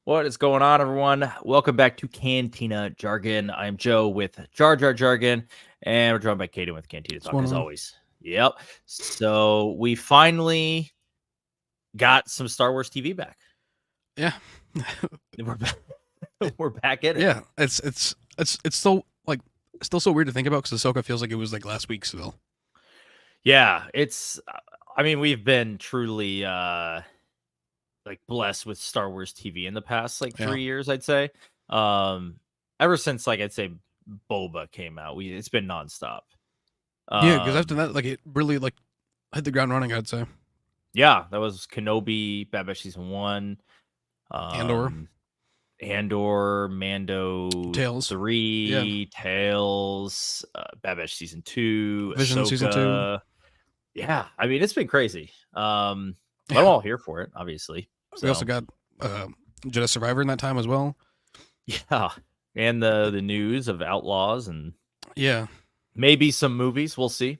What is going on, everyone? Welcome back to Cantina Jargon. I'm Joe with Jargon, and we're joined by Kaden with Cantina What's Talk, going as on? always. Yep. So we finally got some Star Wars TV back. Yeah, We're back, we're back in it. yeah. It's still so weird to think about because Ahsoka feels like it was like last week still. Yeah, it's. I mean, we've been truly like blessed with Star Wars TV in the past like Yeah, 3 years, I'd say. Um, Ever since I'd say Boba came out, it's been nonstop. yeah. Because after Um, that, like it really like hit the ground running. I'd say Yeah, that was Kenobi, Bad Batch Season 1, Andor, um, Andor, Mando Tales, yeah, 3, Tales, Bad Batch Season 2, Vision season 2. Ahsoka. Yeah, I mean, it's been crazy. But I'm Yeah, all here for it, obviously. we also So, got Jedi Survivor in that time as well. yeah. And the news of Outlaws and Yeah, maybe some movies, we'll see.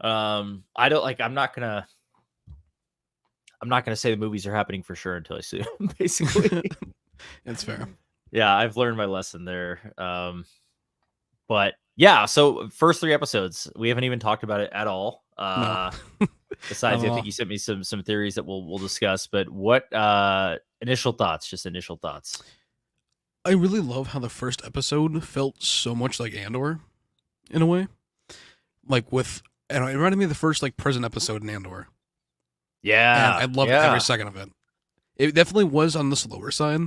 I don't like I'm not gonna say the movies are happening for sure until I see them, basically. it's fair. Yeah, I've learned my lesson there. But yeah, so first 3 episodes, we haven't even talked about it at all. No, not Besides, at I think all. you sent me some theories that we'll discuss. But what initial thoughts? Just initial thoughts. I really love how the first episode felt so much like Andor in a way, like with. And it reminded me of the first like prison episode in Andor, and Yeah, I loved every yeah, second of it. It definitely was on the slower side.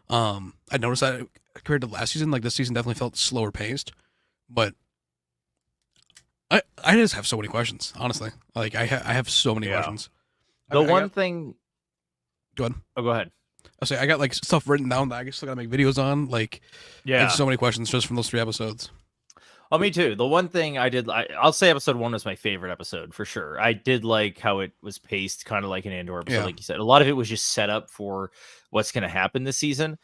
I noticed that compared to last season, like this season definitely felt slower paced. But I just have so many questions, honestly. Like I have so many yeah. questions. The I one got thing. go ahead. Oh, go ahead. I say I got like stuff written down that I still gotta make videos on. Like I have Yeah. so many questions just from those 3 episodes. Oh, me too. The one thing I'll say episode 1 was my favorite episode for sure. I did like how it was paced, kind of like an Andor episode, Yeah, like you said. A lot of it was just set up for what's going to happen this season,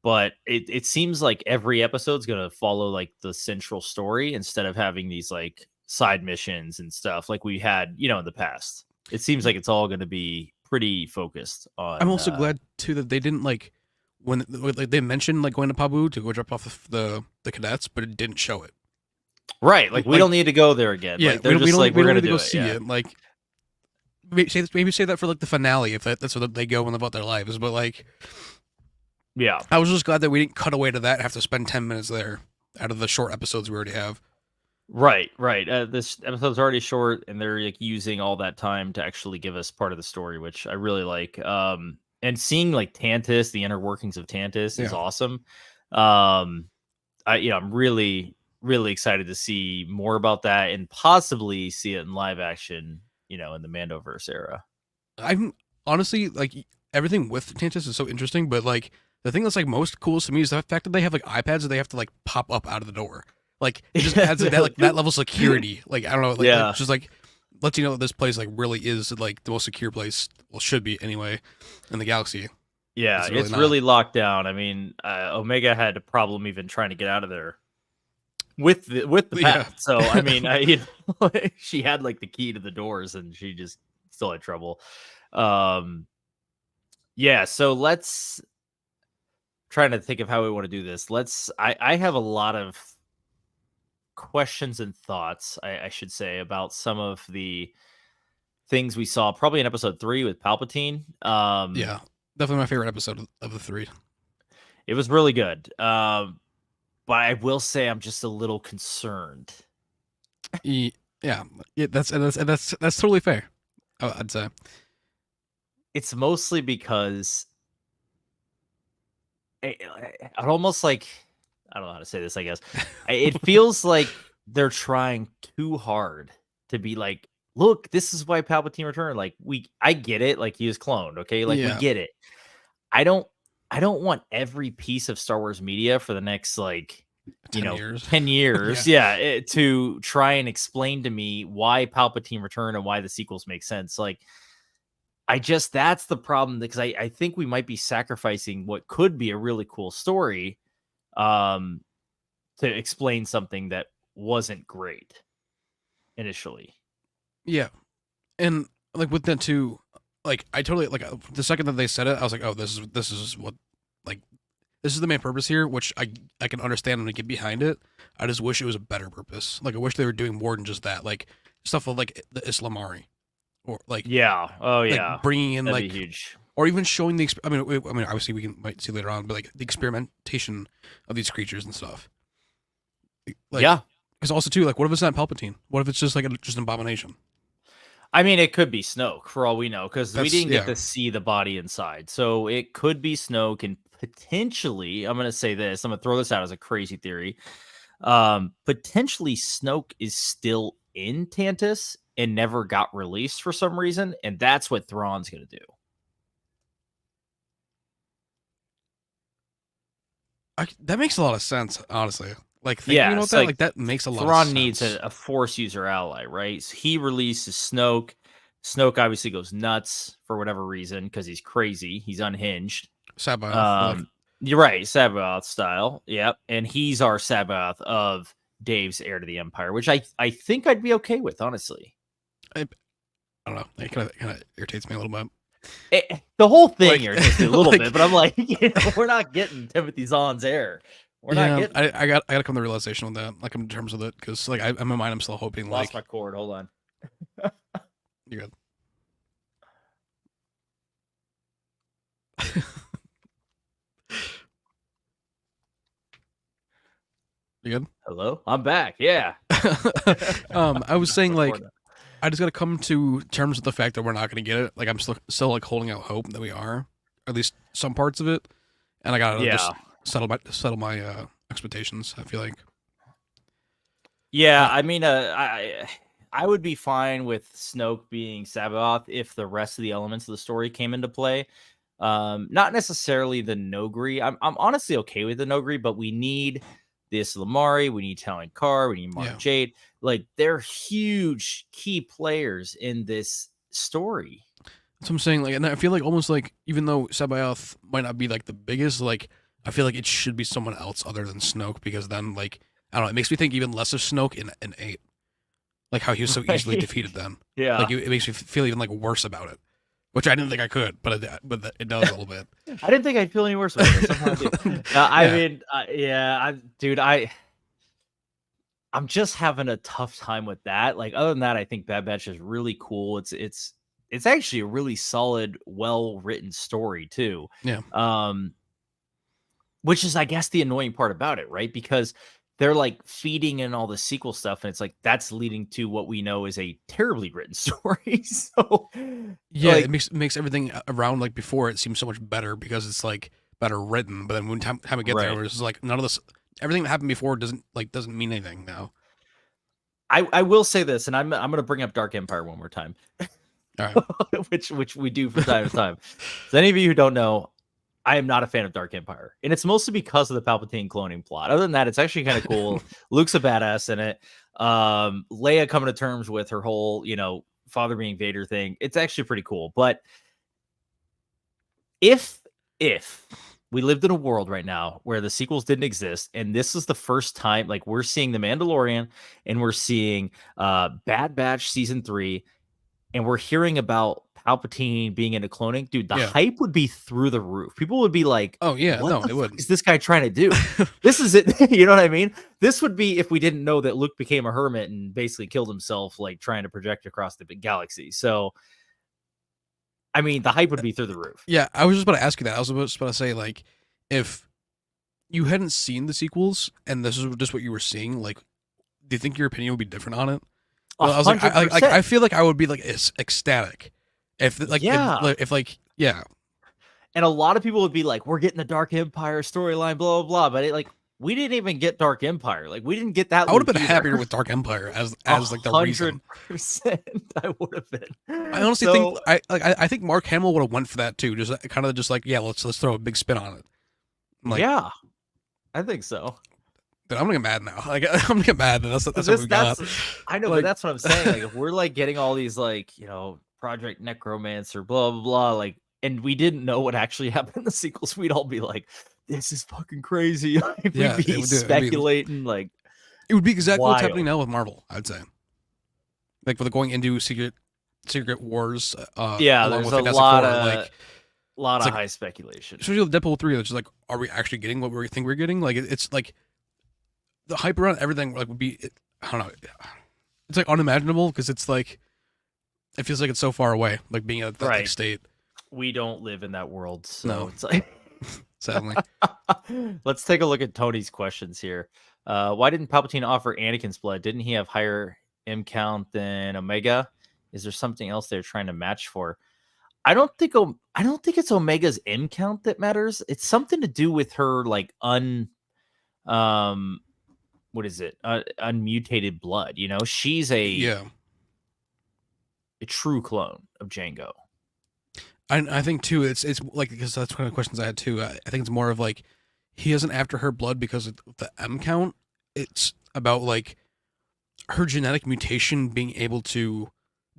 but it seems like every episode's going to follow like the central story instead of having these like side missions and stuff like we had, in the past. It seems like it's all going to be pretty focused I'm on also glad too that they didn't like when like they mentioned like going to Pabu to go drop off the cadets, but it didn't show it. right. Like we Like don't need to go there again. yeah, Like they're just like we we're don't going to need to do go it. see Yeah. it. Like maybe say that for like the finale if that's what they go in about their lives. But like Yeah. I was just glad that we didn't cut away to that and have to spend 10 minutes there out of the short episodes we already have. Right, right. This episode's already short, and they're like using all that time to actually give us part of the story, which I really like. And seeing like Tantus, the inner workings of Tantus, is Yeah. awesome. I'm really, really excited to see more about that and possibly see it in live action. In the Mandoverse era. I'm honestly like everything with Tantus is so interesting, but like the thing that's like most coolest to me is the fact that they have like iPads that they have to like pop up out of the door. Like it just adds like, that like that level of security. Like I don't know, like Yeah, it's just like lets you know that this place like really is like the most secure place, well should be anyway, in the galaxy. yeah, It's really it's not. really locked down. I mean, Omega had a problem even trying to get out of there with the Yeah. path. So I mean, she had like the key to the doors, and she just still had trouble. Um, yeah. So let's trying to think of how we want to do this. I have a lot of questions and thoughts. I should say about some of the things we saw probably in episode 3 with Palpatine. Yeah. Definitely my favorite episode of the 3. It was really good. But I will say I'm just a little concerned. Yeah. Yeah, that's totally fair. I'd say. It's mostly because I'd almost like I don't know how to say this, I guess. It feels like they're trying too hard to be like, look, this is why Palpatine returned. Like I get it, like he was cloned, okay? Like we Yeah. get it. I don't want every piece of Star Wars media for the next like 10 years. 10 years, Yeah. to try and explain to me why Palpatine returned and why the sequels make sense. Like that's the problem because I think we might be sacrificing what could be a really cool story um to explain something that wasn't great initially. Yeah. And like with that too, like I totally like the second that they said it, I was like, oh, this is what like this is the main purpose here, which I can understand and get behind it. I just wish it was a better purpose. Like I wish they were doing more than just that. Like stuff like the Islamari, or Yeah. Oh like yeah. bringing in That'd be like, huge. or even showing the. I mean, obviously might see later on, but like the experimentation of these creatures and stuff. Like, Yeah. because also too, like, what if it's not Palpatine? What if it's just like just an abomination? I mean, it could be Snoke for all we know, because we That's didn't get yeah. to see the body inside. So it could be Snoke, and potentially, I'm gonna say this. I'm gonna throw this out as a crazy theory. Potentially Snoke is still in Tantus and never got released for some reason, and that's what Thrawn's gonna do. That makes a lot of sense, honestly. Like thinking Yeah, about it's that, like like that makes a lot of Thrawn needs sense. a Force user ally, right? So he releases Snoke. Snoke obviously goes nuts for whatever reason because he's crazy. He's unhinged. Sabayoth, like, Um, you're right, Sabaoth style. Yep, and he's our Sabaoth of Dave's Heir to the Empire, which I think I'd be okay with, honestly. I don't know. It kind of irritates me a little bit. The whole thing Like- irritates me a little like- bit, but I'm like, we're not getting Timothy Zahn's heir. We're not getting. I got to come to the realization with that, like in terms of it, because like in my mind, I'm still hoping Lost like my cord. Hold on. you're good. You good? Hello, I'm back. Yeah. I was saying like Record. I just got to come to terms with the fact that we're not going to get it. Like I'm still like holding out hope that we are, or at least some parts of it, and I got to just settle my expectations. I feel like. Yeah, I mean, I would be fine with Snoke being Sabaoth if the rest of the elements of the story came into play. Not necessarily the Nogri. I'm honestly okay with the Nogri, but we need this Lamari, we need Talon Karr, we need Mark Jade. Like they're huge key players in this story. That's what I'm saying. Like, and I feel like almost like even though Sabayoth might not be like the biggest, like I feel like it should be someone else other than Snoke, because then like I don't know, it makes me think even less of Snoke in 8, like how he was so easily defeated then. Yeah, like it makes me feel even like worse about it, which I didn't think I could, but it does a little bit. I didn't think I'd feel any worse about it. Somehow I do. I mean, dude, I'm just having a tough time with that. Like, other than that, I think Bad Batch is really cool. It's actually a really solid, well written story too. Yeah. Which is, I guess, the annoying part about it, right? Because they're like feeding in all the sequel stuff, and it's like that's leading to what we know is a terribly written story. So yeah, like, it makes everything around like before it seem so much better because it's like better written. But then when time we get there, it's like none of this, everything that happened before doesn't mean anything now. I will say this, and I'm gonna bring up Dark Empire one more time, All right. which we do from time to time. So any of you who don't know, I am not a fan of Dark Empire, and it's mostly because of the Palpatine cloning plot. Other than that, it's actually kind of cool. Luke's a badass in it. Leia coming to terms with her whole, father being Vader thing. It's actually pretty cool. But if we lived in a world right now where the sequels didn't exist, and this is the first time, like we're seeing The Mandalorian, and we're seeing Bad Batch season 3, and we're hearing about Palpatine being into cloning, dude, the hype would be through the roof. People would be like, "Oh yeah, what no, the they would." Is this guy trying to do? This is it. You know what I mean? This would be if we didn't know that Luke became a hermit and basically killed himself, like trying to project across the big galaxy. So, I mean, the hype would be through the roof. Yeah, I was just about to ask you that. I was just about to say, like, if you hadn't seen the sequels and this is just what you were seeing, like, do you think your opinion would be different on it? Well, I was like, I feel like I would be like ecstatic if like, yeah. And a lot of people would be like, we're getting the Dark Empire storyline, blah, blah, blah. But we didn't even get Dark Empire. Like, we didn't get that. I would have been happier with Dark Empire as like the reason. 100%. I would have been. I honestly think I think Mark Hamill would have went for that too. Just kind of just like, yeah, let's throw a big spin on it. Like, yeah, I think so. Dude, I'm gonna get mad now. Like, I'm gonna get mad. That's what we got. I know, but that's what I'm saying. Like, if we're like getting all these like, Project Necromancer, blah blah blah, like, and we didn't know what actually happened in the sequels, we'd all be like, "This is fucking crazy." Like, we'd be speculating. Like, it would be exactly what's happening now with Marvel. I'd say, like, for the going into Secret Wars. Yeah, there's a lot lot It's of like, high speculation. especially with Deadpool 3, it's just like, are we actually getting what we think we're getting? Like, it's like the hype around everything like would be, I don't know, it's like unimaginable because it's like it feels like it's so far away, like being at that like Right. state. We don't live in that world, so No. it's like Sadly. Let's take a look at Tony's questions here. Why didn't Palpatine offer Anakin's blood? Didn't he have higher M count than Omega? Is there something else they're trying to match for? I don't think it's Omega's M count that matters. It's something to do with her like um what is it? Unmutated blood, you know? She's a true clone of Jango. I think too. It's like because that's one of the questions I had too. I think it's more of like he isn't after her blood because of the M count. It's about like her genetic mutation being able to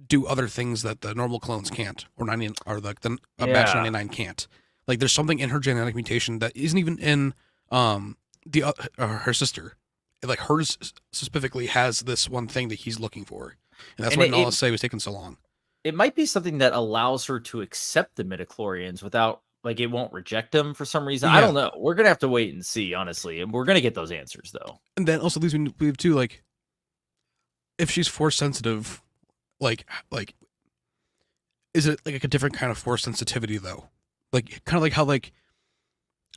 do other things that the normal clones can't, or 90 or like the batch 99 can't. Like there's something in her genetic mutation that isn't even in the her sister. Like hers specifically has this one thing that he's looking for, and that's why Nala say was taking so long. It might be something that allows her to accept the midichlorians without, like, it won't reject them for some reason. Yeah. I don't know. We're gonna have to wait and see, honestly, and we're gonna get those answers though. And then also leads me to believe too, like, if she's force sensitive, like, is it like a different kind of force sensitivity though? Like, kind of like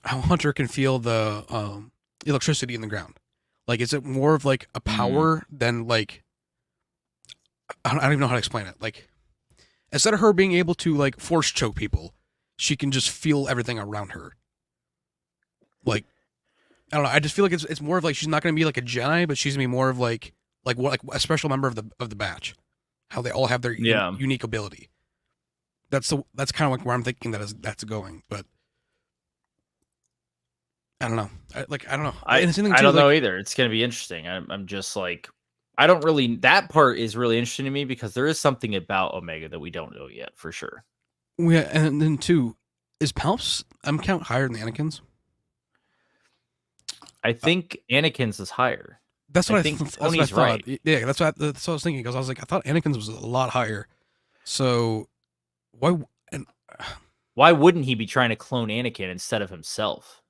how Hunter can feel the electricity in the ground. Like, is it more of like a power than like I don't even know how to explain it. Like, instead of her being able to like force choke people, she can just feel everything around her. Like, I don't know. I just feel like it's more of like she's not going to be like a Jedi, but she's going to be more of like a special member of the batch. How they all have their unique ability. That's kind of like where I'm thinking that's going, but I don't know. I don't know. I don't know either. It's going to be interesting. I'm just like, I don't really. That part is really interesting to me because there is something about Omega that we don't know yet for sure. Yeah, and then too, is Palp's M count higher than Anakin's? I think Anakin's is higher. That's what I think. That's what I thought. Right. Yeah, that's what I was thinking because I was like, I thought Anakin's was a lot higher. So why wouldn't he be trying to clone Anakin instead of himself?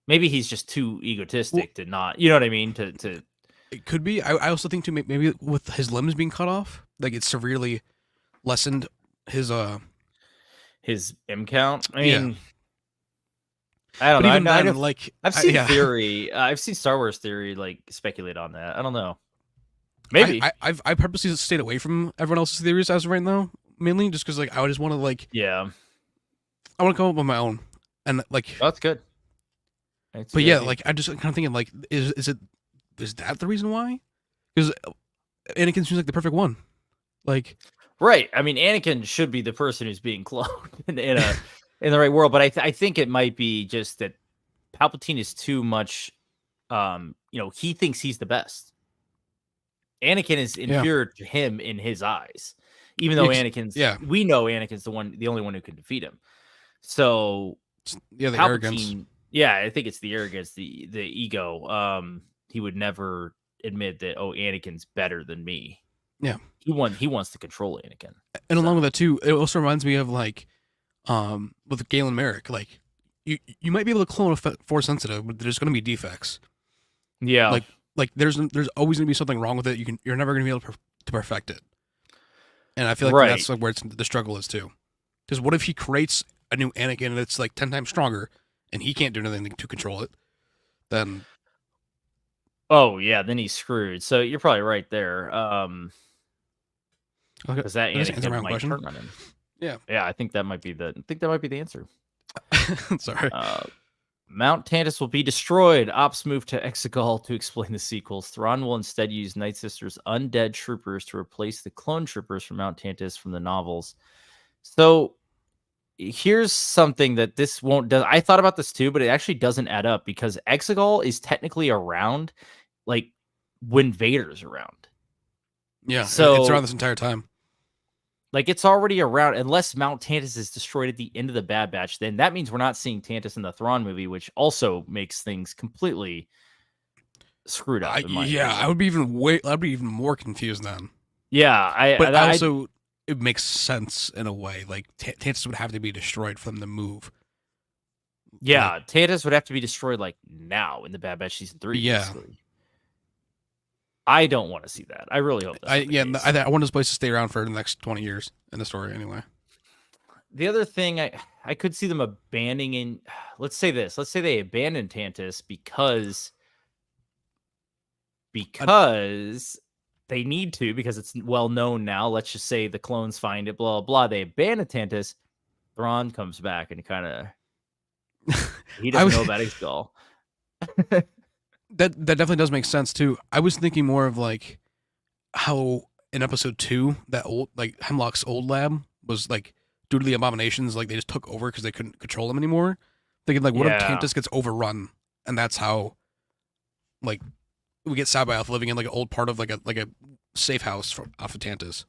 Maybe he's just too egotistic to not. You know what I mean? To it could be. I also think too maybe with his limbs being cut off, like it severely lessened his M count. I mean, I don't know. Even then, I've seen theory. I've seen Star Wars theory like speculate on that. I don't know. Maybe I purposely stayed away from everyone else's theories as of right now, mainly just because like I just want to like I want to come up with my own and like that's good. But yeah, like I just kind of thinking like is that the reason why? Because Anakin seems like the perfect one. Like right. I mean, Anakin should be the person who's being cloned in the right world, but I think it might be just that Palpatine is too much. He thinks he's the best. Anakin is inferior to him in his eyes, even though we know Anakin's the only one who can defeat him. So the Palpatine, arrogance. Yeah, I think it's the arrogance, the ego. He would never admit that, Anakin's better than me. Yeah. He wants to control Anakin. And along with that too, it also reminds me of like with Galen Merrick, like you might be able to clone a force sensitive, but there's going to be defects. Yeah. Like there's always going to be something wrong with it. You're never going to be able to perfect it. And I feel like that's like where the struggle is too. Because what if he creates a new Anakin that's like 10 times stronger and he can't do anything to control it? Then then he's screwed. So you're probably right there. Because that Anakin might turn on him. Yeah, I think that might be the answer. Sorry. Mount Tantus will be destroyed. Ops move to Exegol to explain the sequels. Thrawn will instead use Night Sister's undead troopers to replace the clone troopers from Mount Tantus from the novels. So here's something that this won't do. I thought about this too, but it actually doesn't add up because Exegol is technically around like when Vader's around. Yeah, so it's around this entire time. Like it's already around, unless Mount Tantus is destroyed at the end of the Bad Batch. Then that means we're not seeing Tantus in the Thrawn movie, which also makes things completely screwed up. I'd be even more confused then. Yeah, but I also it makes sense in a way. Like Tantus would have to be destroyed for them to move. Yeah, Like, Tantus would have to be destroyed like now in the Bad Batch season 3, yeah, basically. I don't want to see that. I really hope that's not the case. I want this place to stay around for the next 20 years in the story anyway. The other thing I could see them abandoning, let's say this. Let's say they abandon Tantus because they need to, because it's well known now. Let's just say the clones find it, blah blah. They abandon Tantus. Thrawn comes back and kind of he doesn't know about Exgol. That definitely does make sense too. I was thinking more of like how in episode 2 that old like Hemlock's old lab was like due to the abominations, like they just took over because they couldn't control them anymore. Thinking like, what if Tantus gets overrun, and that's how like we get Sabaoth living in like an old part of like a safe house off of Tantus.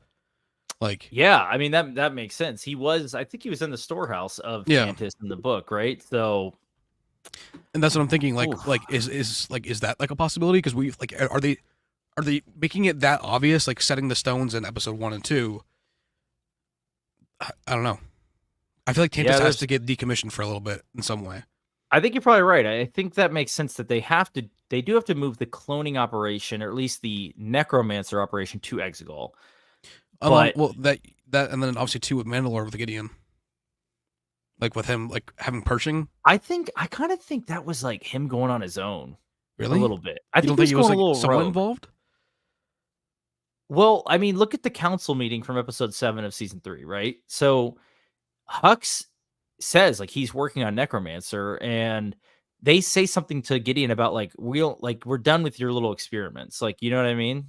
Like, yeah, I mean that makes sense. I think he was in the storehouse of Tantus in the book, right? So, and that's what I'm thinking. Like is that like a possibility? Because we like are they making it that obvious? Like setting the stones in episode 1 and 2. I don't know. I feel like Tantus has to get decommissioned for a little bit in some way. I think you're probably right. I think that makes sense that they do have to move the cloning operation, or at least the necromancer operation, to Exegol. Well, that and then obviously too with Mandalore with Gideon, like with him like having Pershing. I kind of think that was like him going on his own, really, a little bit. I think he was going a little someone rogue. Involved. Well, I mean, look at the council meeting from episode 7 of season 3, right? So Hux says like he's working on necromancer, and they say something to Gideon about like we're done with your little experiments, like, you know what I mean?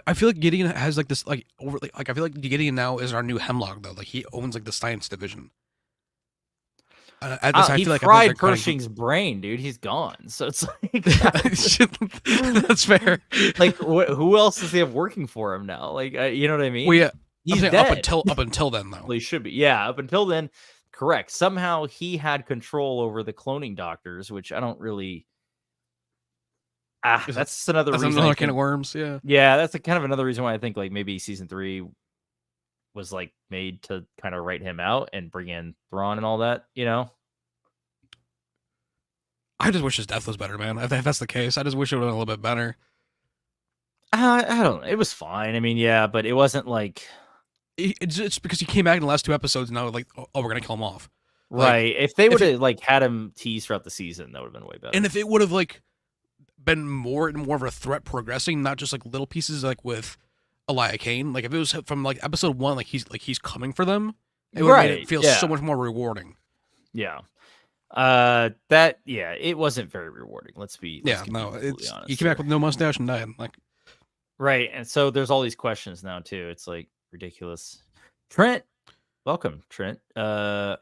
I feel like Gideon has like this like over like I feel like Gideon now is our new Hemlock though. Like he owns like the science division. He fried Pershing's brain, dude. He's gone. So it's like that's fair. Like who else does he have working for him now? Like you know what I mean? Well, yeah, he's dead. Up until then though. Well, he should be. Yeah, up until then, correct. Somehow he had control over the cloning doctors, which I don't really. That's another reason. Another can of worms. Yeah. Yeah, that's kind of another reason why I think like maybe season 3 was like made to kind of write him out and bring in Thrawn and all that, you know? I just wish his death was better, man. If that's the case, I just wish it would have been a little bit better. I don't know. It was fine. I mean, yeah, but it wasn't like it's because he came back in the last 2 episodes. Now, like, oh, we're gonna kill him off. Right. If they would have like had him teased throughout the season, that would have been way better. And if it would have like been more and more of a threat progressing, not just like little pieces like with Elia Kane. Like if it was from like episode 1, like he's coming for them, it would have made it feel so much more rewarding. Yeah. It wasn't very rewarding. Let's be honest. He came back with no mustache and died. Like, right. And so there's all these questions now too. It's like ridiculous. Trent, welcome, Trent. I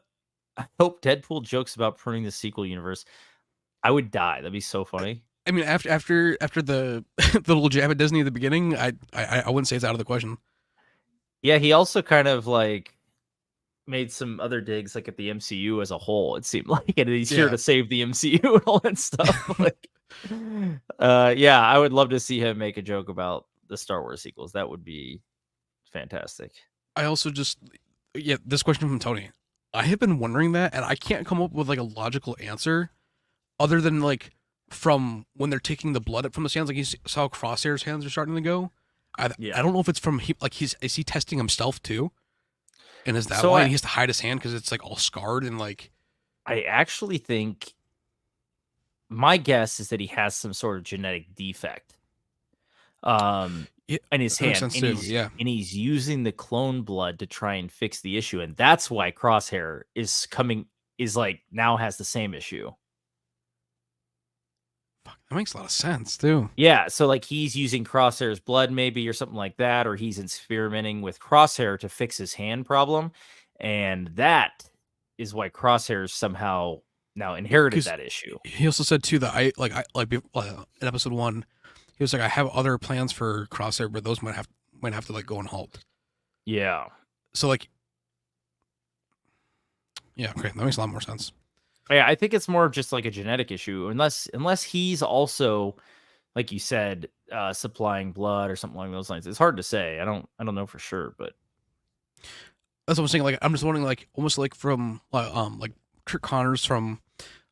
hope Deadpool jokes about pruning the sequel universe. I would die. That'd be so funny. I mean, after the the little jab at Disney at the beginning, I wouldn't say it's out of the question. Yeah, he also kind of like made some other digs like at the MCU as a whole. It seemed like, and he's here to save the MCU and all that stuff. Like, I would love to see him make a joke about the Star Wars sequels. That would be fantastic. I also this question from Tony. I have been wondering that, and I can't come up with like a logical answer, other than like from when they're taking the blood from his hands. Like you saw Crosshair's hands are starting to go. I don't know if it's from is he testing himself too? And is that why he has to hide his hand because it's like all scarred and like? I actually think my guess is that he has some sort of genetic defect, in his hand, and he's using the clone blood to try and fix the issue, and that's why Crosshair is like now has the same issue. Fuck, that makes a lot of sense too. Yeah, so like he's using Crosshair's blood maybe or something like that, or he's experimenting with Crosshair to fix his hand problem, and that is why Crosshair somehow now inherited that issue. He also said too that in episode 1, he was like, I have other plans for Crosshair, but those might have to like go on halt. Yeah. So like, yeah, okay, that makes a lot more sense. Yeah, I think it's more of just like a genetic issue, unless he's also, like you said, supplying blood or something along those lines. It's hard to say. I don't know for sure, but That's what I'm saying. Like, I'm just wondering, like, almost like from like Kirk Connors from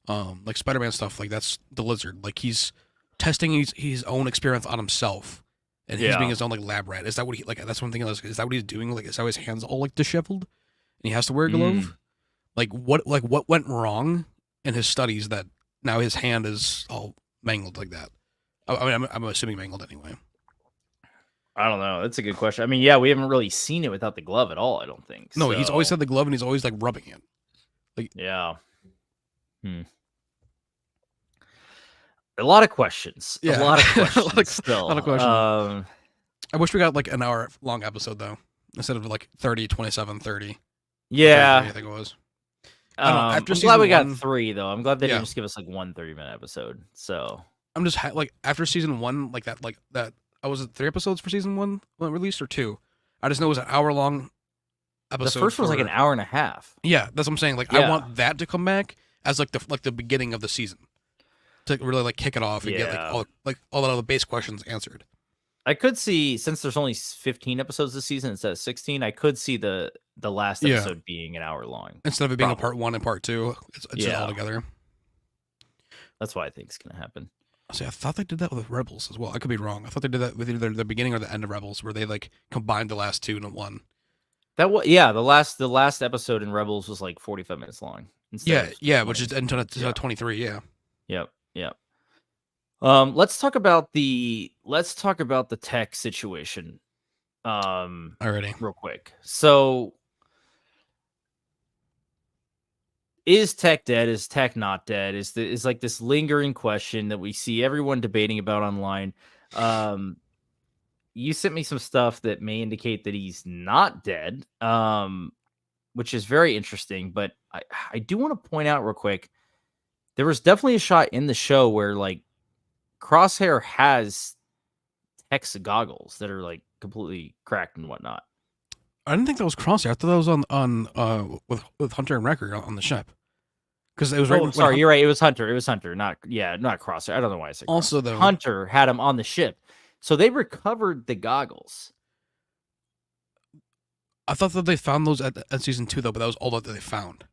like Spider-Man stuff. Like, that's the Lizard. Like, he's testing his own experiments on himself, and he's being Yeah. his own like lab rat. Is that what he like? That's one thing. Is that what he's doing? Like, is that why his hands all like disheveled, and he has to wear a glove? Mm. What went wrong in his studies that now his hand is all mangled like that? I mean, I'm assuming mangled anyway. I don't know. That's a good question. I mean, yeah, we haven't really seen it without the glove at all, I don't think. No, he's always So, had the glove, and he's always like rubbing it. yeah. Hmm. A lot of questions. Yeah, A lot of a questions lot of, still. a lot of questions. I wish we got like an hour long episode though, instead of like 30, 27, 30. Yeah. I think it was. I don't know. After I'm season glad we got one, 3 though. I'm glad they yeah, didn't just give us like one 30-minute episode. So I'm just like after season one, like that. I was it 3 episodes for season one when it released or 2. I just know it was an hour long episode. the first one was like an hour and a half. Yeah, that's what I'm saying. Like, I want that to come back as like the beginning of the season to really like kick it off and get all the base questions answered. I could see, since there's only 15 episodes this season instead of 16, I could see the last episode being an hour long instead of it being a part 1 and part 2. It's just all together. That's what I think is going to happen. See, I thought they did that with Rebels as well. I could be wrong. I thought they did that with either the beginning or the end of Rebels, where they like combined the last 2 into one. That was the last episode in Rebels was like 45 minutes long. Yeah, which is until 23. Yeah. Yep. Let's talk about the tech situation. Already. Real quick. So, is tech dead? Is tech not dead? Is like this lingering question that we see everyone debating about online. You sent me some stuff that may indicate that he's not dead, which is very interesting. But I do want to point out real quick, there was definitely a shot in the show where like Crosshair has Tech's goggles that are like completely cracked and whatnot. I didn't think that was Crosshair. I thought that was on with Hunter and Wrecker on the ship. Because it was right. Sorry, you're right. It was Hunter. Not Crosshair. I don't know why I said Crosshair. Also, though, Hunter had him on the ship, so they recovered the goggles. I thought that they found those at season 2 though, but that was all that they found.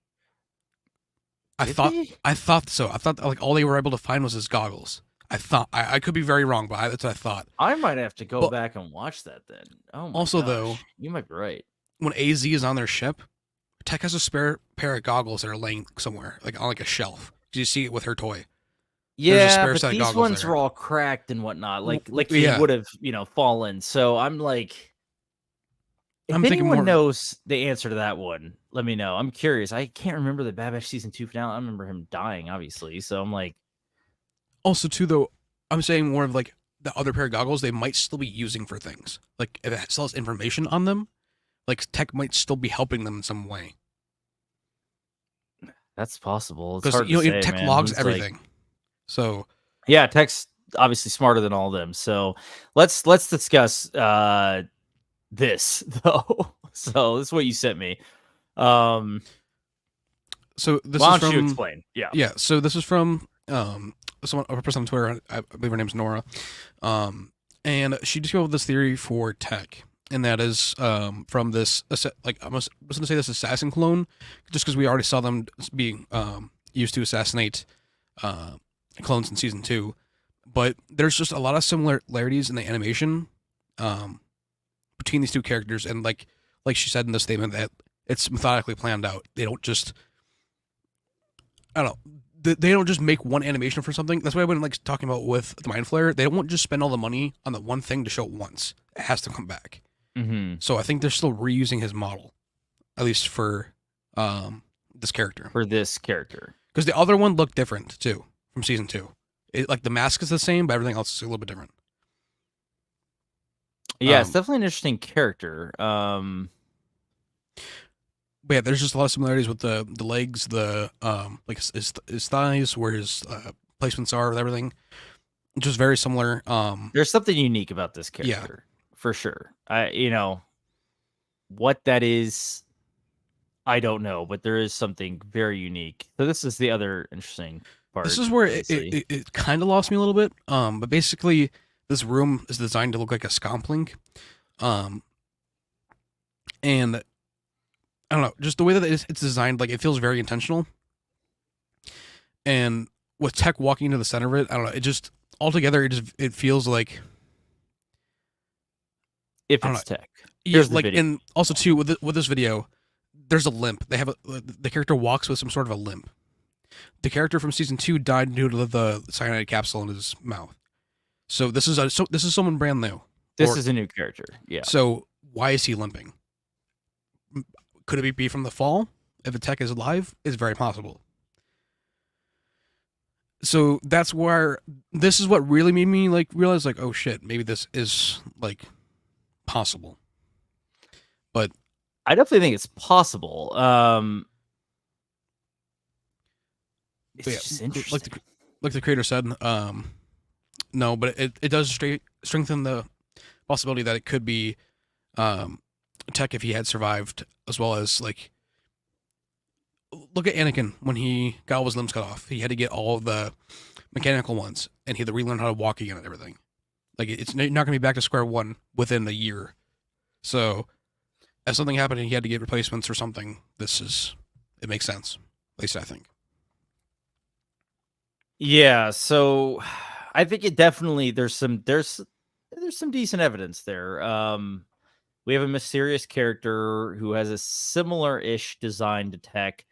I thought so. I thought like all they were able to find was his goggles. I thought I could be very wrong, but that's what I thought. I might have to go back and watch that then. Oh my also, gosh. though, you might be right. When AZ is on their ship, Tech has a spare pair of goggles that are laying somewhere, like on like a shelf. Did you see it with her toy? Yeah, but these ones were all cracked and whatnot. Like he would have, fallen. So I'm like, if anyone knows the answer to that one, let me know. I'm curious. I can't remember the Bad Batch season 2 finale. I remember him dying, obviously. So I'm like. Also, too, though, I'm saying more of like the other pair of goggles they might still be using for things. Like if it still has information on them, like Tech might still be helping them in some way. That's possible. Because Tech logs everything. Like, so yeah, Tech's obviously smarter than all of them. So let's discuss this though. So this is what you sent me. So this why is don't from, you explain? Yeah. Yeah. So this is from a person on Twitter. I believe her name's Nora. And she just came up with this theory for Tech. And that is from this, like, I was going to say this assassin clone, just because we already saw them being used to assassinate clones in season 2. But there's just a lot of similarities in the animation between these two characters. And like she said in the statement, that it's methodically planned out. They don't just, I don't know. They don't just make one animation for something. That's why I've been like talking about with the Mind Flayer. They don't just spend all the money on the one thing to show it once. It has to come back. Mm-hmm. So I think they're still reusing his model, at least for this character. Because the other one looked different too from season 2. Like the mask is the same, but everything else is a little bit different. Yeah, it's definitely an interesting character. But yeah, there's just a lot of similarities with the legs, the like his thighs, where his placements are with everything. Just very similar. There's something unique about this character, for sure. What that is, I don't know, but there is something very unique. So this is the other interesting part. This is where it kind of lost me a little bit. But basically, this room is designed to look like a scompling. And I don't know, just the way that it's designed, like it feels very intentional. And with Tech walking into the center of it, I don't know, it just altogether it feels like If I don't know. it's tech. Yeah, Here's the like video. and also too with this video, there's a limp. They have the character walks with some sort of a limp. The character from season 2 died due to the cyanide capsule in his mouth. So this is someone brand new. This is a new character. Yeah. So why is he limping? Could it be from the fall? If the Tech is alive, it's very possible. So that's where this is what really made me like realize like, oh shit, maybe this is like possible. But I definitely think it's possible. It's just interesting. Like the creator said, no, but it does strengthen the possibility that it could be Tech if he had survived, as well as like look at Anakin when he got all his limbs cut off. He had to get all the mechanical ones, and he had to relearn how to walk again and everything. Like it's not going to be back to square one within a year. So if something happened and he had to get replacements or something, it makes sense. At least I think. Yeah, so I think it definitely there's some decent evidence there. We have a mysterious character who has a similar-ish design to Tech.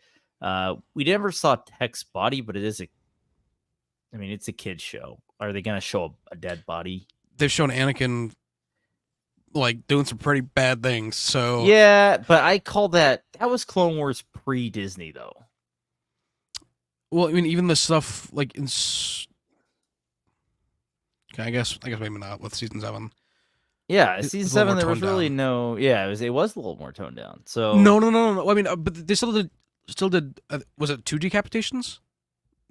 We never saw Tech's body, but it's a kid's show. Are they going to show a dead body? They've shown Anakin like doing some pretty bad things. So yeah, but I call that was Clone Wars pre-Disney though. Well, I mean, even the stuff like in. Okay, I guess maybe not with season 7. Yeah, season 7 there was really no. Yeah, it was a little more toned down. So no. I mean, but they still did. Was it 2 decapitations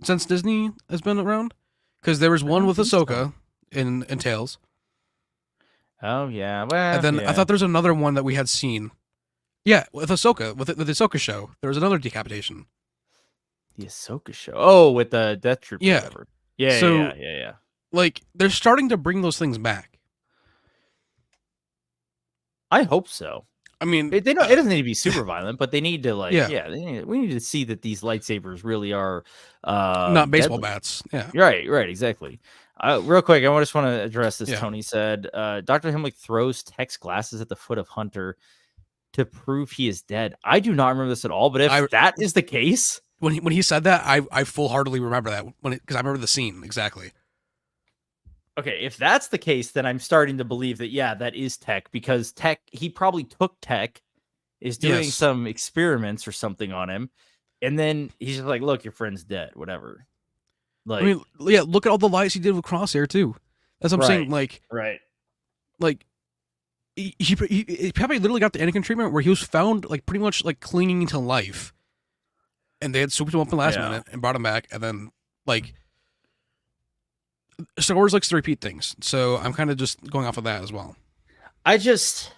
since Disney has been around? Because there was one with Ahsoka in Tales. Oh yeah, well, and then yeah. I thought there was another one that we had seen. Yeah, with Ahsoka, with the Ahsoka show, there was another decapitation. The Ahsoka show. Oh, with the Death Troop. Yeah. Whatever. Yeah. So, yeah. Like they're starting to bring those things back. I hope so. I mean, it doesn't need to be super violent, but they need to like, we need to see that these lightsabers really are not baseball deadly. bats. Yeah, right, exactly. Real quick, I just want to address this. Yeah. Tony said, Dr. Hemlick throws Tech's glasses at the foot of Hunter to prove he is dead. I do not remember this at all, but if that is the case, when he said that, I full-heartedly remember that because I remember the scene exactly. Okay, if that's the case, then I'm starting to believe that, yeah, that is Tech, because Tech, he probably took Tech, is doing some experiments or something on him, and then he's just like, look, your friend's dead, whatever. Like, I mean, yeah, look at all the lies he did with Crosshair, too. That's what I'm saying, like... Right. Like, he probably literally got the Anakin treatment where he was found, like, pretty much, like, clinging to life, and they had swooped him up in the last minute and brought him back, and then, like... Star Wars likes to repeat things, so I'm kind of just going off of that as well. I just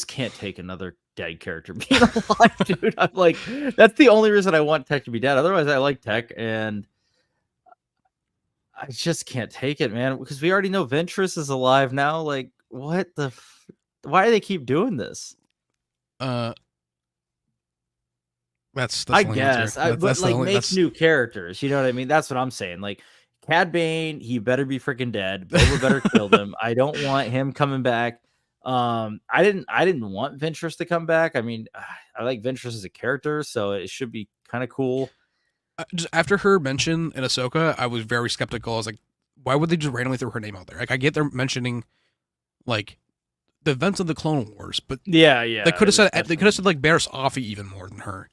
can't take another dead character being alive, dude. I'm like, that's the only reason I want Tech to be dead. Otherwise, I like Tech, and I just can't take it, man. Because we already know Ventress is alive now. Like, what the? Why do they keep doing this? That's I guess, but like, make new characters. You know what I mean? That's what I'm saying. Like, Cad Bane, he better be freaking dead. Boba better kill him. I don't want him coming back. I didn't want Ventress to come back. I mean, I like Ventress as a character, so it should be kind of cool. Just after her mention in Ahsoka, I was very skeptical. I was like, why would they just randomly throw her name out there? Like, I get they're mentioning like the events of the Clone Wars, but yeah, they could have said like Barriss Offee even more than her.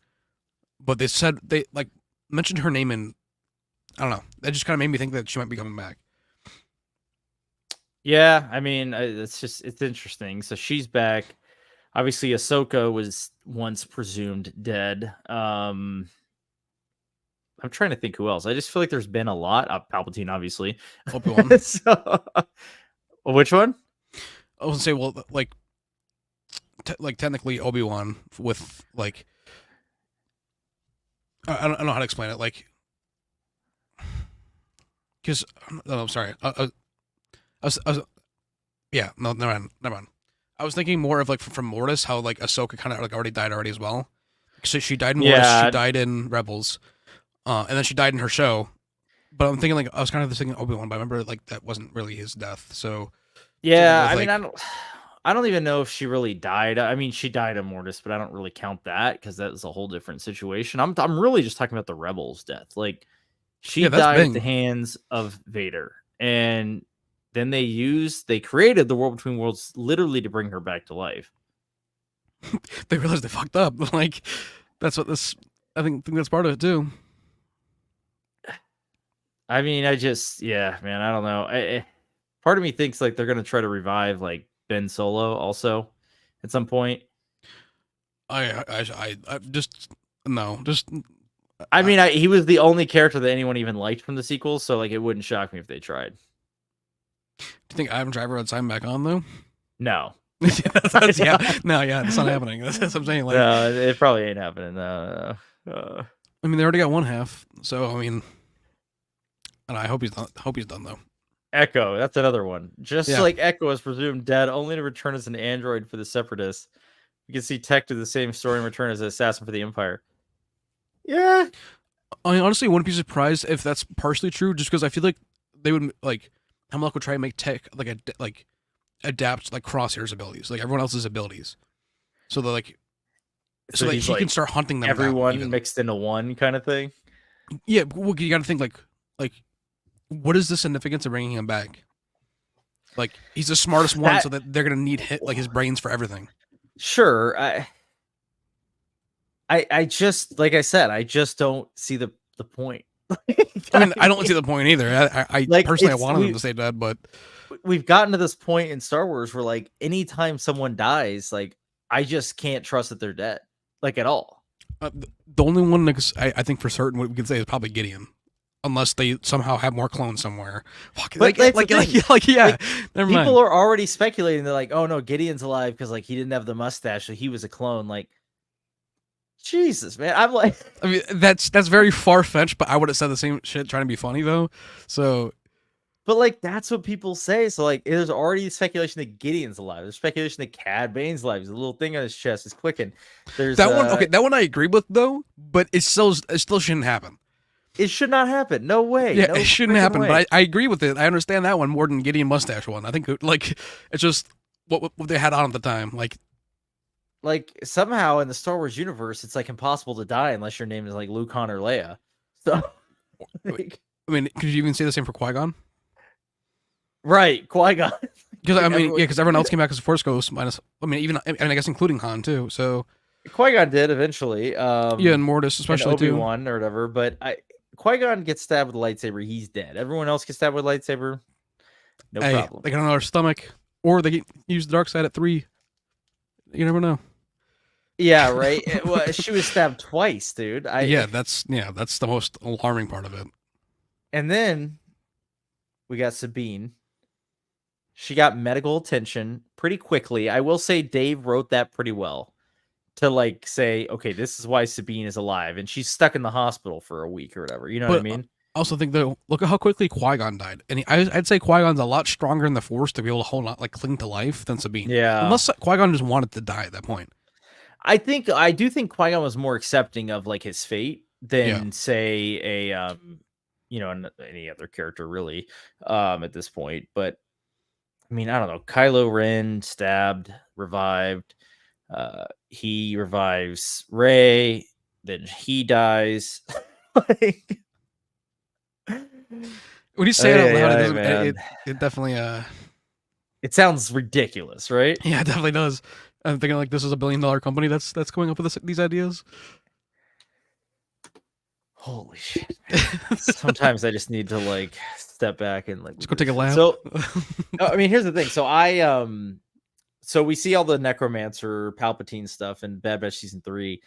But they like mentioned her name in, I don't know. That just kind of made me think that she might be coming back. Yeah, I mean, it's interesting. So she's back. Obviously, Ahsoka was once presumed dead. I'm trying to think who else. I just feel like there's been a lot. Palpatine, obviously. Obi-Wan. So, which one? I was gonna say, well, like technically Obi-Wan with like, I don't know how to explain it. Like, because I'm sorry. Yeah, no, never mind. I was thinking more of like from Mortis, how like Ahsoka kind of like already died already as well. So she died in Mortis, she Yeah, died in Rebels, and then she died in her show. But I'm thinking like I was kind of just thinking Obi-Wan, but I remember like that wasn't really his death. So thinking yeah. with I mean, like I don't even know if she really died. I mean, she died in Mortis, but I don't really count that because that was a whole different situation. I'm really just talking about the Rebels' death. Like, she yeah, that's died at the Bing. hands of Vader, and then they created the World Between Worlds literally to bring her back to life. They realized they fucked up. Like that's what this. I think that's part of it too. I mean, yeah, man, I don't know. Part of me thinks like they're gonna try to revive like Ben Solo also at some point. I just no, just I mean, he was the only character that anyone even liked from the sequels, so like it wouldn't shock me if they tried. do you think Adam Driver would sign back on though? No, Yeah, no, yeah, that's not happening. That's what I'm saying. Like, no, it probably ain't happening. No, no. I mean, they already got one half, so I mean, and I hope he's done. Hope he's done though. Echo, that's another one. Just Yeah, like Echo is presumed dead, only to return as an android for the Separatists. You can see Tech do the same story and return as an assassin for the Empire. Yeah, I mean, honestly wouldn't be surprised if that's partially true, just because I feel like they would like Hemlock would try and make Tech like adapt like Crosshair's abilities, like everyone else's abilities, so that like so so that he's he can like start hunting them down. everyone Even mixed into one kind of thing. yeah, well, you got to think like what is the significance of bringing him back? Like he's the smartest one, That so that they're gonna need like his brains for everything. sure. I just like I said, I just don't see the point. I mean, I don't see the point either. I like personally I it's wanted them to stay dead, but we've gotten to this point in Star Wars where like anytime someone dies, like I just can't trust that they're dead, like at all. the only one that I think for certain what we can say is probably Gideon, unless they somehow have more clones somewhere. Fuck, But that's the thing. yeah. Like, Never people mind. are already speculating. They're like, "Oh no, Gideon's alive because like he didn't have the mustache, so he was a clone." Like, Jesus, man, I'm like, I mean, that's very far fetched, but I would have said the same shit trying to be funny though. So but like that's what people say. So like, there's already speculation that Gideon's alive. There's speculation that Cad Bane's alive. There's a little thing on his chest is clicking. There's that one, okay, that one I agree with though, but it still shouldn't happen. it should not happen. No way. Yeah, No it shouldn't freaking happen. way. But I agree with it. I understand that one more than Gideon mustache one. I think like it's just what they had on at the time. Like somehow in the Star Wars universe, it's like impossible to die unless your name is like Luke, Han, or Leia. So, like, I mean, could you even say the same for Qui-Gon? right, Qui-Gon. Because Like, I mean, yeah, because everyone else came back as a Force Ghost. Minus, I mean, I guess including Han too. So Qui-Gon did eventually. yeah, and Mortis And especially too. Obi-Wan or whatever. But Qui-Gon gets stabbed with a lightsaber, he's dead. Everyone else gets stabbed with a lightsaber, no Hey, problem. they got another stomach, or they use the dark side at 3. You never know. Yeah, right. Well, she was stabbed twice, dude. Yeah, that's the most alarming part of it. And then we got Sabine. She got medical attention pretty quickly. I will say Dave wrote that pretty well to like say, okay, this is why Sabine is alive, and she's stuck in the hospital for a week or whatever. You know what I But mean? I also think though, look at how quickly Qui-Gon died, and I'd say Qui-Gon's a lot stronger in the Force to be able to hold on, like cling to life than Sabine. Yeah. Unless Qui-Gon just wanted to die at that point. I do think Qui-Gon was more accepting of like his fate than say a any other character really at this point. But I mean, I don't know. Kylo Ren stabbed, revived. He revives Rey, then he dies. Like, When you say it out loud, yeah, it doesn't. man. It definitely. It sounds ridiculous, right? Yeah, it definitely does. I'm thinking like this is a $1 billion company that's coming up with these ideas. Holy shit. Sometimes I just need to like step back and like Just go take a lap. So I mean, here's the thing. So we see all the Necromancer Palpatine stuff in Bad Batch season 3.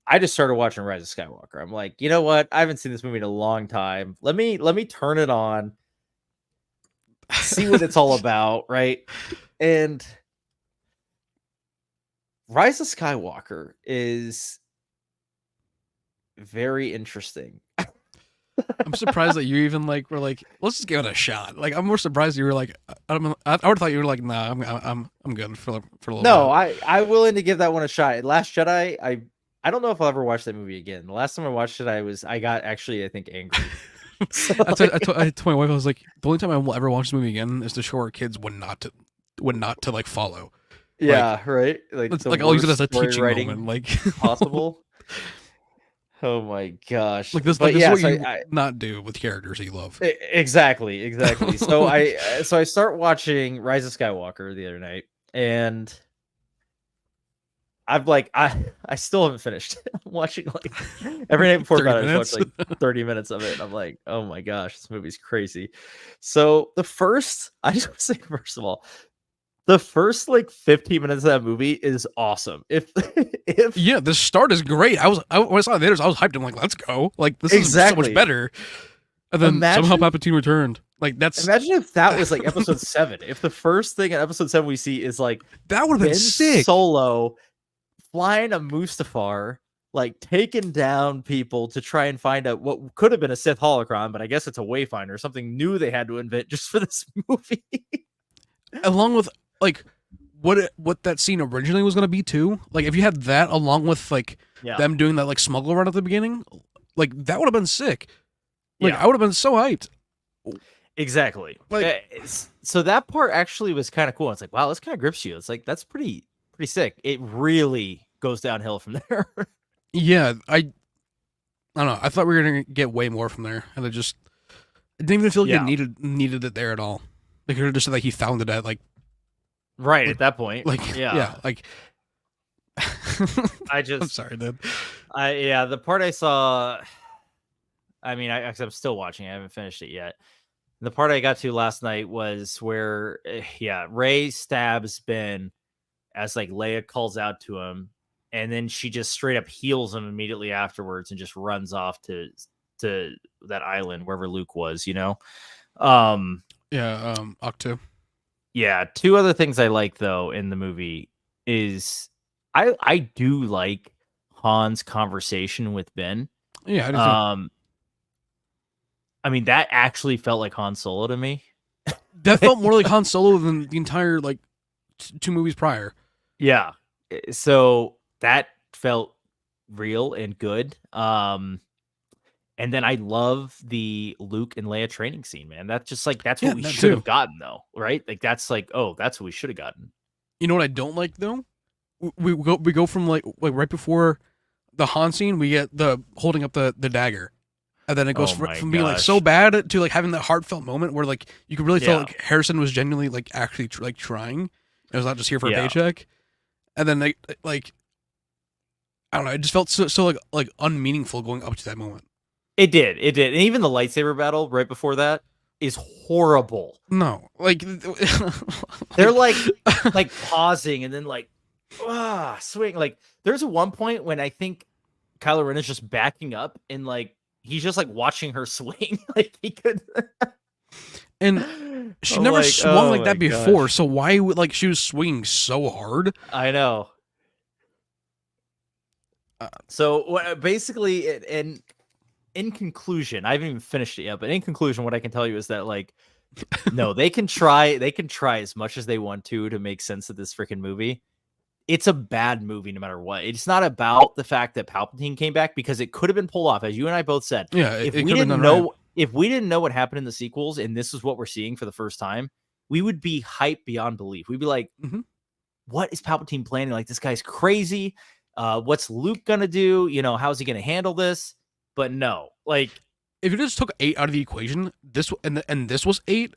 I just started watching Rise of Skywalker. I'm like, you know what? I haven't seen this movie in a long time. Let me turn it on, see what it's all about, right? And Rise of Skywalker is very interesting. I'm surprised that you even like were like, let's just give it a shot. Like, I'm more surprised you were like, I would have thought you were like, nah, I'm good for a little No, bit. I'm willing to give that one a shot. Last Jedi, I don't know if I'll ever watch that movie again. The last time I watched it, I got actually, I think, angry. So I told my wife, I was like, the only time I will ever watch this movie again is to show our kids when not to like follow. Like, yeah, right. Like the I'll use it worst as a story teaching moment. writing Like, possible. Oh my gosh! like this, But is yeah, what so you not do with characters you love. exactly. So I start watching Rise of Skywalker the other night, and I'm like, I still haven't finished. I'm watching like every night before 30 bed. I just watch minutes. like 30 minutes of it. And I'm like, oh my gosh, this movie's crazy. So I just want to say, first of all, the first like 15 minutes of that movie is awesome. If Yeah, the start is great. When I saw the theaters, I was hyped. I'm like, let's go. Like, this is so much exactly, better. And then somehow imagine Palpatine returned. Like, imagine if that was like episode 7. If the first thing in episode 7 we see is like that would have been Ben sick. Solo flying a Mustafar, like taking down people to try and find out what could have been a Sith holocron, but I guess it's a Wayfinder, something new they had to invent just for this movie. Along with like what that scene originally was going to be too. Like, if you had that along with like Yeah, them doing that like smuggler run at the beginning, like that would have been sick. Like, yeah, I would have been so hyped. exactly. Like, So that part actually was kind of cool. It's like, wow, this kind of grips you. It's like that's pretty sick. It really goes downhill from there. yeah, I don't know. I thought we were going to get way more from there, and it didn't even feel like Yeah, it needed it there at all. They could have just said like he found it at right at that point. yeah, like I I'm just, sorry, dude. the part I saw. I mean, I'm still watching. I haven't finished it yet. The part I got to last night was where, Rey stabs Ben as like Leia calls out to him, and then she just straight up heals him immediately afterwards and just runs off to that island wherever Luke was. Um, Yeah, Octo. yeah. Two other things I like though in the movie is I do like Han's conversation with Ben. Yeah, I do too. Um, I mean that actually felt like Han Solo to me. That felt more like Han Solo than the entire like 2 movies prior. Yeah. So that felt real and good. And then I love the Luke and Leia training scene, man. That's just like that's Yeah, what we that should too. have gotten though, right? Like that's like, oh, that's what we should have gotten. You know what I don't like though? We go from like right before the Han scene, we get the holding up the dagger, and then it goes Oh my from being like so gosh. bad to like having that heartfelt moment where like you could really feel Yeah. like Harrison was genuinely like actually like trying. It was not just here for a Yeah. paycheck. And then like I don't know, it just felt so like unmeaningful going up to that moment. It did. It did. And even the lightsaber battle right before that is horrible. No, like They're like pausing and then like swing. Like there's one point when I think Kylo Ren is just backing up and like he's just like watching her swing. Like he could and she I'm never like, swung oh like my that before, gosh. so why would like she was swinging so hard? I know. Uh, So basically, in conclusion, I haven't even finished it yet, but in conclusion, what I can tell you is that like, no, they can try as much as they want to make sense of this freaking movie. It's a bad movie no matter what. It's not about the fact that Palpatine came back because it could have been pulled off, as you and I both said. yeah, If it we could have been didn't done right. know, if we didn't know what happened in the sequels, and this is what we're seeing for the first time, we would be hyped beyond belief. We'd be like, Mhm. what is Palpatine planning? Like, this guy's crazy. What's Luke gonna do? How's he gonna handle this? But no, like, If you just took 8 out of the equation, and this was 8,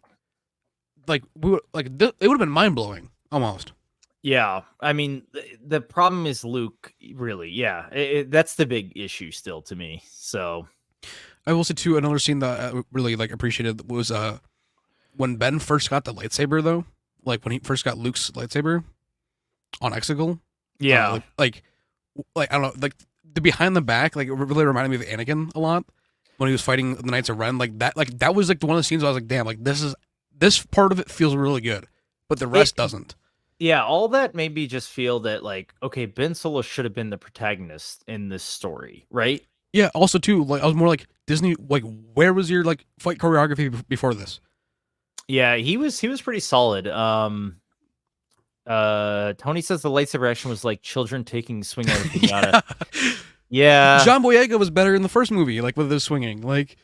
like we would like it would have been mind blowing almost. yeah. I mean, the problem is Luke. Really, yeah. That's the big issue still to me. So I will say too, another scene that I really like appreciated was when Ben first got the lightsaber though, like when he first got Luke's lightsaber on Exegol. yeah, Like I don't know, like the behind the back, like it really reminded me of Anakin a lot when he was fighting the Knights of Ren. Like that was like one of the scenes where I was like, damn, like this part of it feels really good, but the rest doesn't. yeah. All that made me just feel that like, okay, Ben Solo should have been the protagonist in this story, right? Yeah. Also, too, like I was more like Disney. Like, where was your like fight choreography before this? Yeah, he was pretty solid. Tony says the lightsaber action was like children taking swing at a pinata. Yeah. Yeah, John Boyega was better in the first movie, like with the swinging. Like,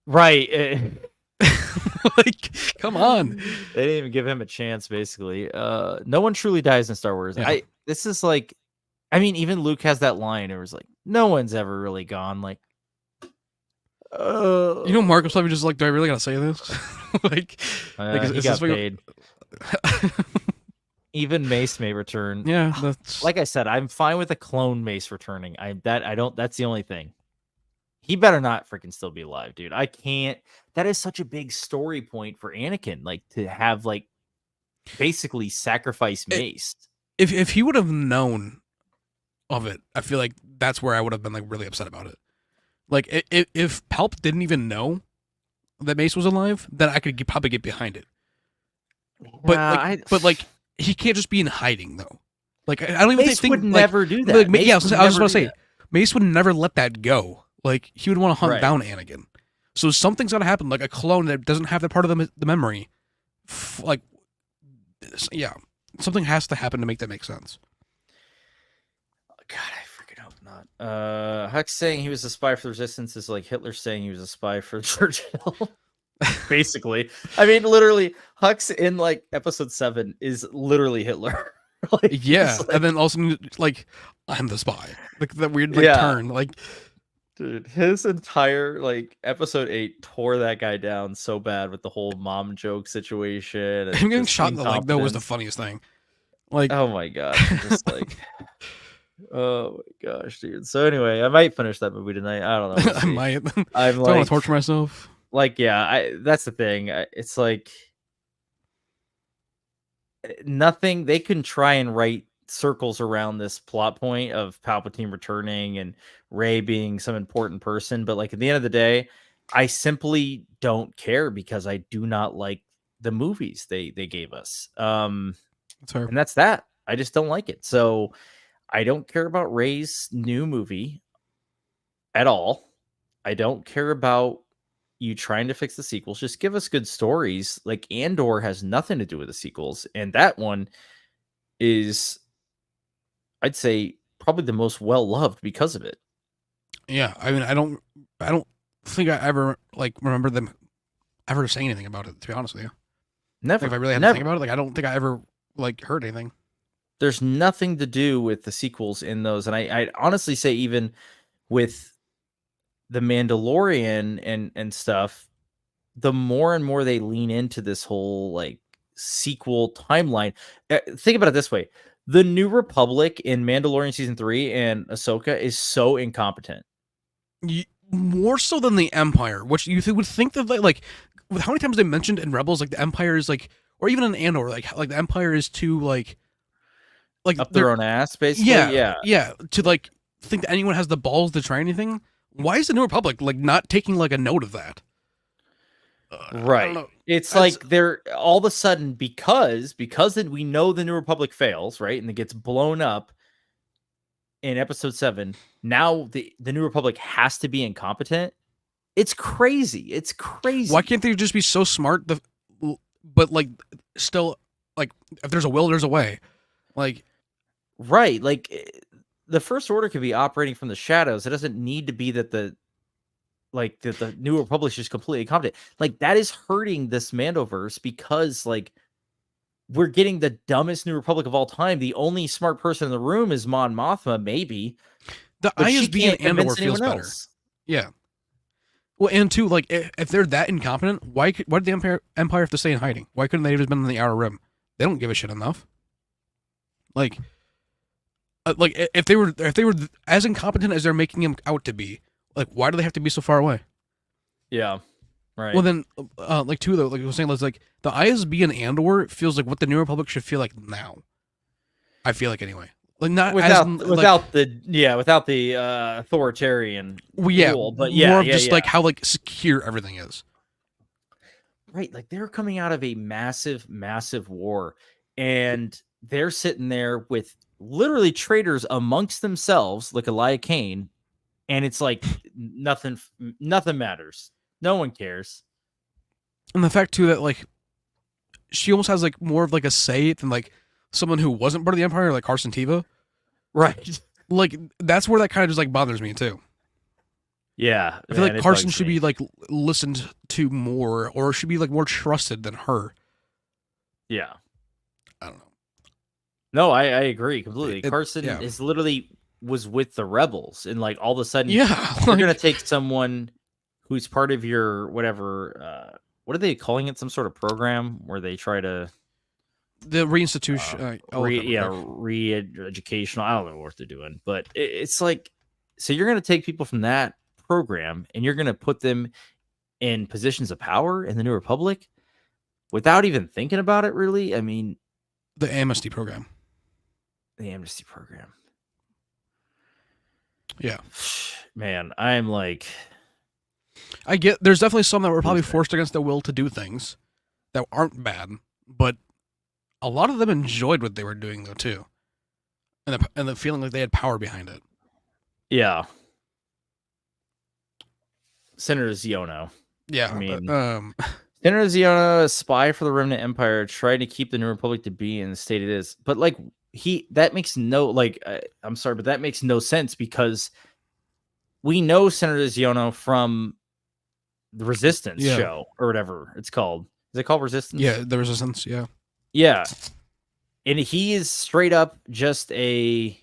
right. like, come on. They didn't even give him a chance, basically. No one truly dies in Star Wars. Yeah. This is like, I mean, even Luke has that line. It was like, no one's ever really gone. Like, You know, Marcus probably just like, do I really gotta say this? like, he got paid. Even Mace may return. Yeah, that's Like I said, I'm fine with a clone Mace returning. That's the only thing. He better not freaking still be alive, dude. I can't. That is such a big story point for Anakin, like to have like basically sacrifice Mace. If he would have known of it, I feel like that's where I would have been like really upset about it. Like if Palp didn't even know that Mace was alive, then I could probably get behind it. But like he can't just be in hiding though. Like I don't even Mace think would like, never do that. Like, Mace yeah, I was just about to say that. Mace would never let that go. Like he would want to hunt Right. down Anakin. So something's gotta happen. Like a clone that doesn't have that part of the memory. Like yeah, something has to happen to make that make sense. God, I freaking hope not. Hux saying he was a spy for the Resistance is like Hitler saying he was a spy for Churchill. Basically, I mean, literally, Hux in like episode 7 is literally Hitler. Like, yeah, like, and then also like I'm the spy. Like that weird like turn. Like, dude, his entire like episode 8 tore that guy down so bad with the whole mom joke situation. And him getting shot in the leg though was the funniest thing. Like, oh my god, just like. Oh my gosh, dude. So anyway, I might finish that movie tonight. I don't know. I might. I'm like, want to torture myself. Like, yeah, that's the thing. It's like nothing. They can try and write circles around this plot point of Palpatine returning and Rey being some important person, but like at the end of the day, I simply don't care because I do not like the movies they gave us. That's fair. And that's that. I just don't like it. So I don't care about Rey's new movie at all. I don't care about you trying to fix the sequels. Just give us good stories. Like Andor has nothing to do with the sequels, and that one is, I'd say, probably the most well loved because of it. Yeah, I mean, I don't think I ever like remember them ever saying anything about it. To be honest with you, Never. Like, if I really had to think about it, like I don't think I ever like heard anything. There's nothing to do with the sequels in those, and I'd honestly say even with the Mandalorian and stuff, the more and more they lean into this whole like sequel timeline. Think about it this way: the New Republic in Mandalorian season 3 and Ahsoka is so incompetent. More so than the Empire, which you would think that like with how many times they mentioned in Rebels, like the Empire is like, or even in Andor, like the Empire is too like up their own ass, basically. Yeah. To like think that anyone has the balls to try anything. Why is the New Republic like not taking like a note of that? Right. It's like they're all of a sudden because we know the New Republic fails, right, and it gets blown up in episode 7. Now the New Republic has to be incompetent. It's crazy. It's crazy. Why can't they just be so smart? But like still like if there's a will, there's a way. Like right, like the First Order could be operating from the shadows. It doesn't need to be that the New Republic is just completely incompetent. Like that is hurting this Mandoverse because like we're getting the dumbest New Republic of all time. The only smart person in the room is Mon Mothma, maybe. The ISB in Andor feels better. Yeah. Well, and two, like if they're that incompetent, why did the Empire have to stay in hiding? Why couldn't they have just been in the Outer Rim? They don't give a shit enough. Like if they were as incompetent as they're making them out to be, like why do they have to be so far away? Yeah. Right. Well then, like two though, like I was saying, like the ISB in Andor feels like what the New Republic should feel like now. I feel like anyway, like not without the authoritarian rule, but more of just like how like secure everything is. Right, like they're coming out of a massive war, and they're sitting there with literally traitors amongst themselves, like Elia Kane, and it's like nothing matters. No one cares. And the fact too that like she almost has like more of like a say than like someone who wasn't part of the Empire, like Carson Teva. Right. Like that's where that kind of just like bothers me too. Yeah, I feel like Carson should be like listened to more, or should be like more trusted than her. Yeah, I don't know. No, I agree completely. Carson is literally was with the rebels, and like all of a sudden, you're gonna take someone who's part of your whatever. What are they calling it? Some sort of program where they try to the reinstitution, re-educational. I don't know what they're doing, but it's like, so you're gonna take people from that program and you're gonna put them in positions of power in the New Republic without even thinking about it. Really, I mean, the amnesty program. Yeah, man, I'm like, I get there's definitely some that were probably forced against their will to do things that aren't bad, but a lot of them enjoyed what they were doing though too, and the feeling like they had power behind it. Yeah, Senator Ziono. Yeah, I mean, Senator Ziono, a spy for the Remnant Empire, trying to keep the New Republic to be in the state it is, but like that makes no I'm sorry, but that makes no sense because we know Senator Ziono from the Resistance show or whatever it's called. Is it called Resistance? Yeah, the Resistance. Yeah, yeah, and he is straight up just a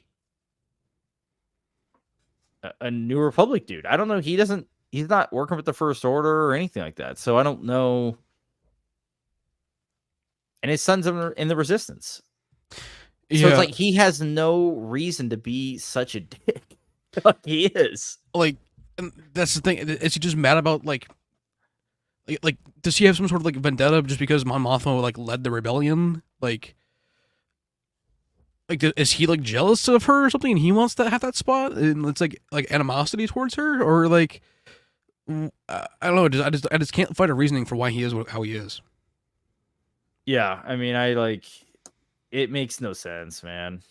New Republic dude. I don't know. He's not working with the First Order or anything like that. So I don't know. And his son's in the Resistance. So it's like he has no reason to be such a dick. Like he is. Like, and that's the thing. Is he just mad about like does he have some sort of like vendetta just because Mon Mothma like led the rebellion? Like is he like jealous of her or something, and he wants to have that spot, and it's like animosity towards her, or like I don't know. I just can't find a reasoning for why he is how he is. Yeah, I mean, it makes no sense, man.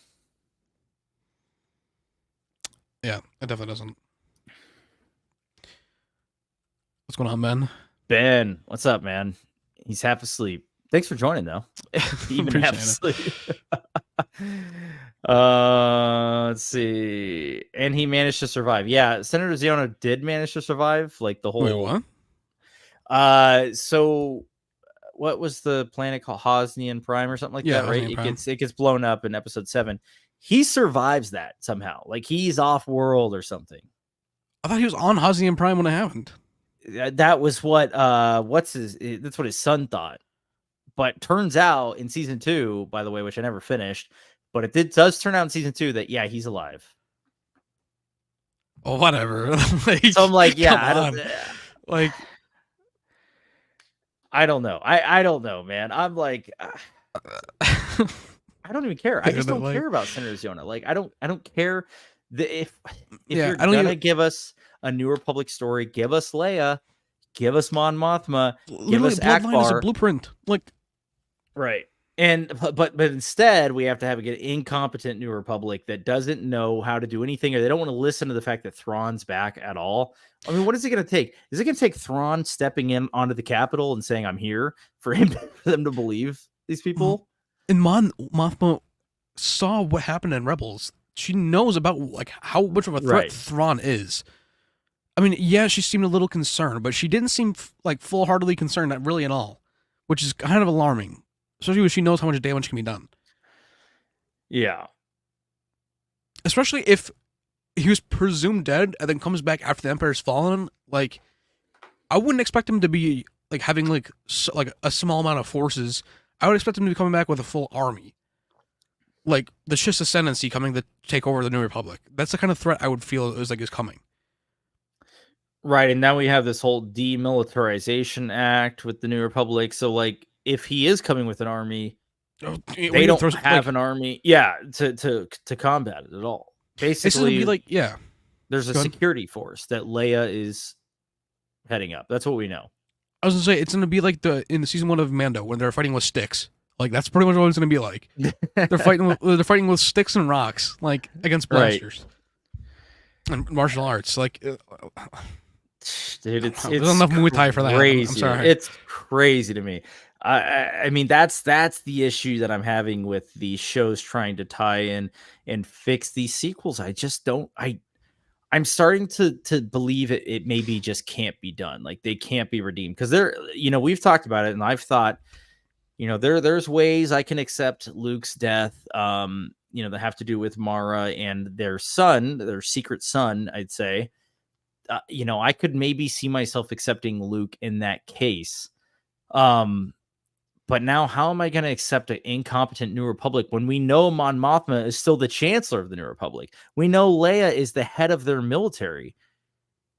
Yeah, it definitely doesn't. What's going on, Ben? Ben, what's up, man? He's half asleep. Thanks for joining, though. Even half asleep. Let's see. And he managed to survive. Yeah, Senator Ziono did manage to survive. Like the whole. Wait, what? So what was the planet called? Hosnian Prime or something like that, right? It gets blown up in episode 7. He survives that somehow. Like he's off world or something. I thought he was on Hosnian Prime when it happened. That was what that's what his son thought. But turns out in season 2, by the way, which I never finished, but it does turn out in season 2 that he's alive. Oh, whatever. So I'm like, I don't like. I don't know. I don't know, man. I'm like, I don't even care. I just don't care about Senator Ziono. Like, I don't care if you're gonna give us a New Republic story, give us Leia, give us Mon Mothma, give us Akbar. Is a blueprint, like, right. And but instead we have to have an incompetent New Republic that doesn't know how to do anything, or they don't want to listen to the fact that Thrawn's back at all. I mean, what is it going to take? Is it going to take Thrawn stepping in onto the Capitol and saying "I'm here" for them to believe these people? And Mon Mothma saw what happened in Rebels. She knows about like how much of a threat Thrawn is. I mean, yeah, she seemed a little concerned, but she didn't seem like full-heartedly concerned, not really at all, which is kind of alarming. Especially when she knows how much damage can be done. Yeah. Especially if he was presumed dead and then comes back after the Empire's fallen. Like, I wouldn't expect him to be like having like a small amount of forces. I would expect him to be coming back with a full army. Like the Shiss Ascendancy coming to take over the New Republic. That's the kind of threat I would feel is coming. Right, and now we have this whole Demilitarization Act with the New Republic. So like, if he is coming with an army, they don't have an army, to combat it at all. Basically, there's a security force that Leia is heading up. That's what we know. I was gonna say it's gonna be like in the season 1 of Mando when they're fighting with sticks. Like that's pretty much what it's gonna be like. They're fighting with sticks and rocks, like against blasters. And martial arts, like, Dude, there's it's enough Muay Thai for that. I'm crazy. sorry. It's crazy to me. I mean that's the issue that I'm having with these shows trying to tie in and fix these sequels. I just don't. I'm starting to believe it maybe just can't be done. Like they can't be redeemed because we've talked about it, and I've thought there's ways I can accept Luke's death. That have to do with Mara and their son, their secret son. I'd say I could maybe see myself accepting Luke in that case. But now how am I going to accept an incompetent New Republic when we know Mon Mothma is still the Chancellor of the New Republic? We know Leia is the head of their military.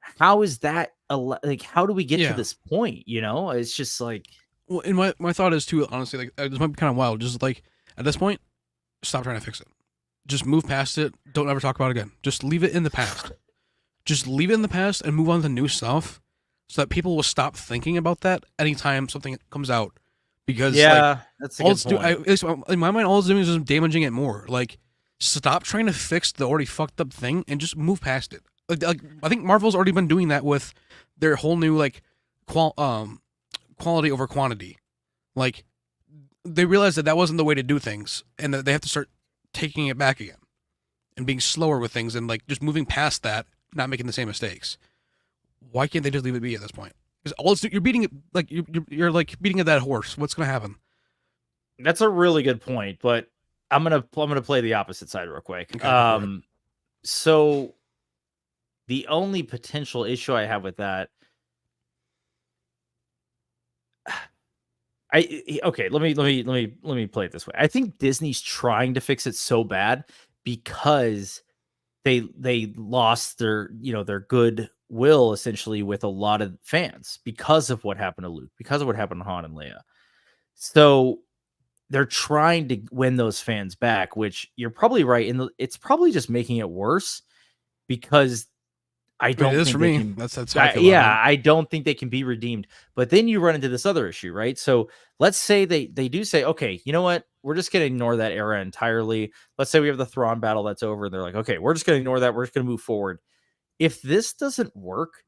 How is that like? How do we get to this point? It's just like. Well, and my thought is too, honestly, like this might be kind of wild. Just like at this point, stop trying to fix it. Just move past it. Don't ever talk about it again. Just leave it in the past. Just leave it in the past and move on to new stuff, so that people will stop thinking about that anytime something comes out. Because that's a good point. At least in my mind, all it's doing is just damaging it more. Like, stop trying to fix the already fucked up thing and just move past it. Like I think Marvel's already been doing that with their whole new like quality over quantity. Like, they realized that wasn't the way to do things, and that they have to start taking it back again and being slower with things and like just moving past that, not making the same mistakes. Why can't they just leave it be at this point? Because all you're beating it, like you're like beating a dead horse. What's gonna happen? That's a really good point, but I'm gonna play the opposite side real quick. Okay, so the only potential issue I have with that, let me play it this way. I think Disney's trying to fix it so bad because they lost their goodwill essentially with a lot of fans because of what happened to Luke, because of what happened to Han and Leia. So they're trying to win those fans back, which you're probably right. And it's probably just making it worse because I don't think for me. Can, that's how I feel about it. I don't think they can be redeemed. But then you run into this other issue, right? So let's say they do say, okay, you know what? We're just going to ignore that era entirely. Let's say we have the Thrawn battle that's over. And they're like, okay, we're just going to ignore that. We're just going to move forward. If this doesn't work,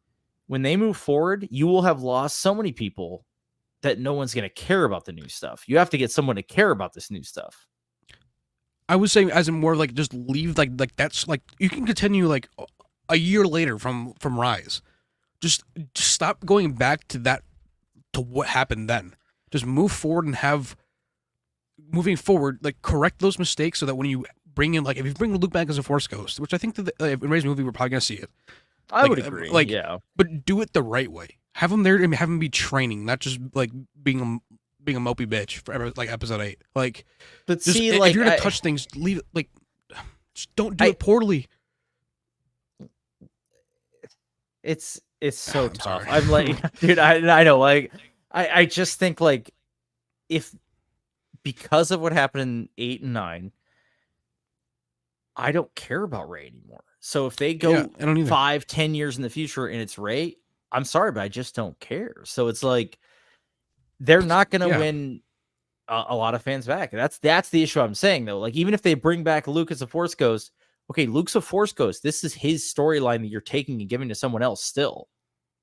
when they move forward, you will have lost so many people that no one's going to care about the new stuff. You have to get someone to care about this new stuff. I was saying as in more like just leave like that's like you can continue like a year later from Rise. Just stop going back to that, to what happened then. Just move forward and have moving forward, like correct those mistakes so that when you bring in, like if you bring Luke back as a Force Ghost, which I think that in Ray's movie we're probably gonna see it. I would agree. Like, yeah, but do it the right way. Have him there and have him be training, not just like being a mopey bitch for like episode 8. Like, but just, see, if you're gonna touch things, leave it like. Just don't do it poorly. It's so tough. I'm like, dude, I know, like, I just think like, if because of what happened in 8 and 9, I don't care about Rey anymore. So if they go 5-10 years in the future and it's Rey, I'm sorry, but I just don't care. So it's like they're not going to win a lot of fans back. That's the issue I'm saying though. Like, even if they bring back Luke as a Force Ghost, okay, Luke's a Force Ghost. This is his storyline that you're taking and giving to someone else. Still,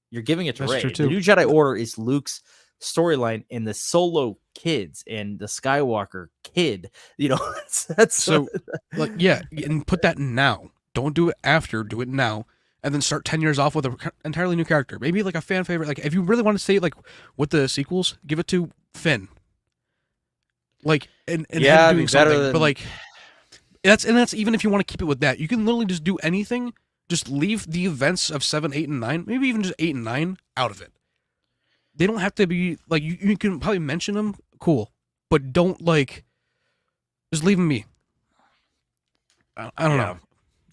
you're giving it to Rey. The New Jedi Order is Luke's storyline, and the Solo kids and the Skywalker kid. That's so like, yeah, and put that now. Don't do it after. Do it now, and then start 10 years off with an entirely new character. Maybe like a fan favorite. Like, if you really want to say like with the sequels, give it to Finn. Like, and have doing something, but like. That's even if you want to keep it with that. You can literally just do anything. Just leave the events of 7, 8, and 9, maybe even just 8 and 9 out of it. They don't have to be like you can probably mention them, cool, but don't like just leave them be. I don't know.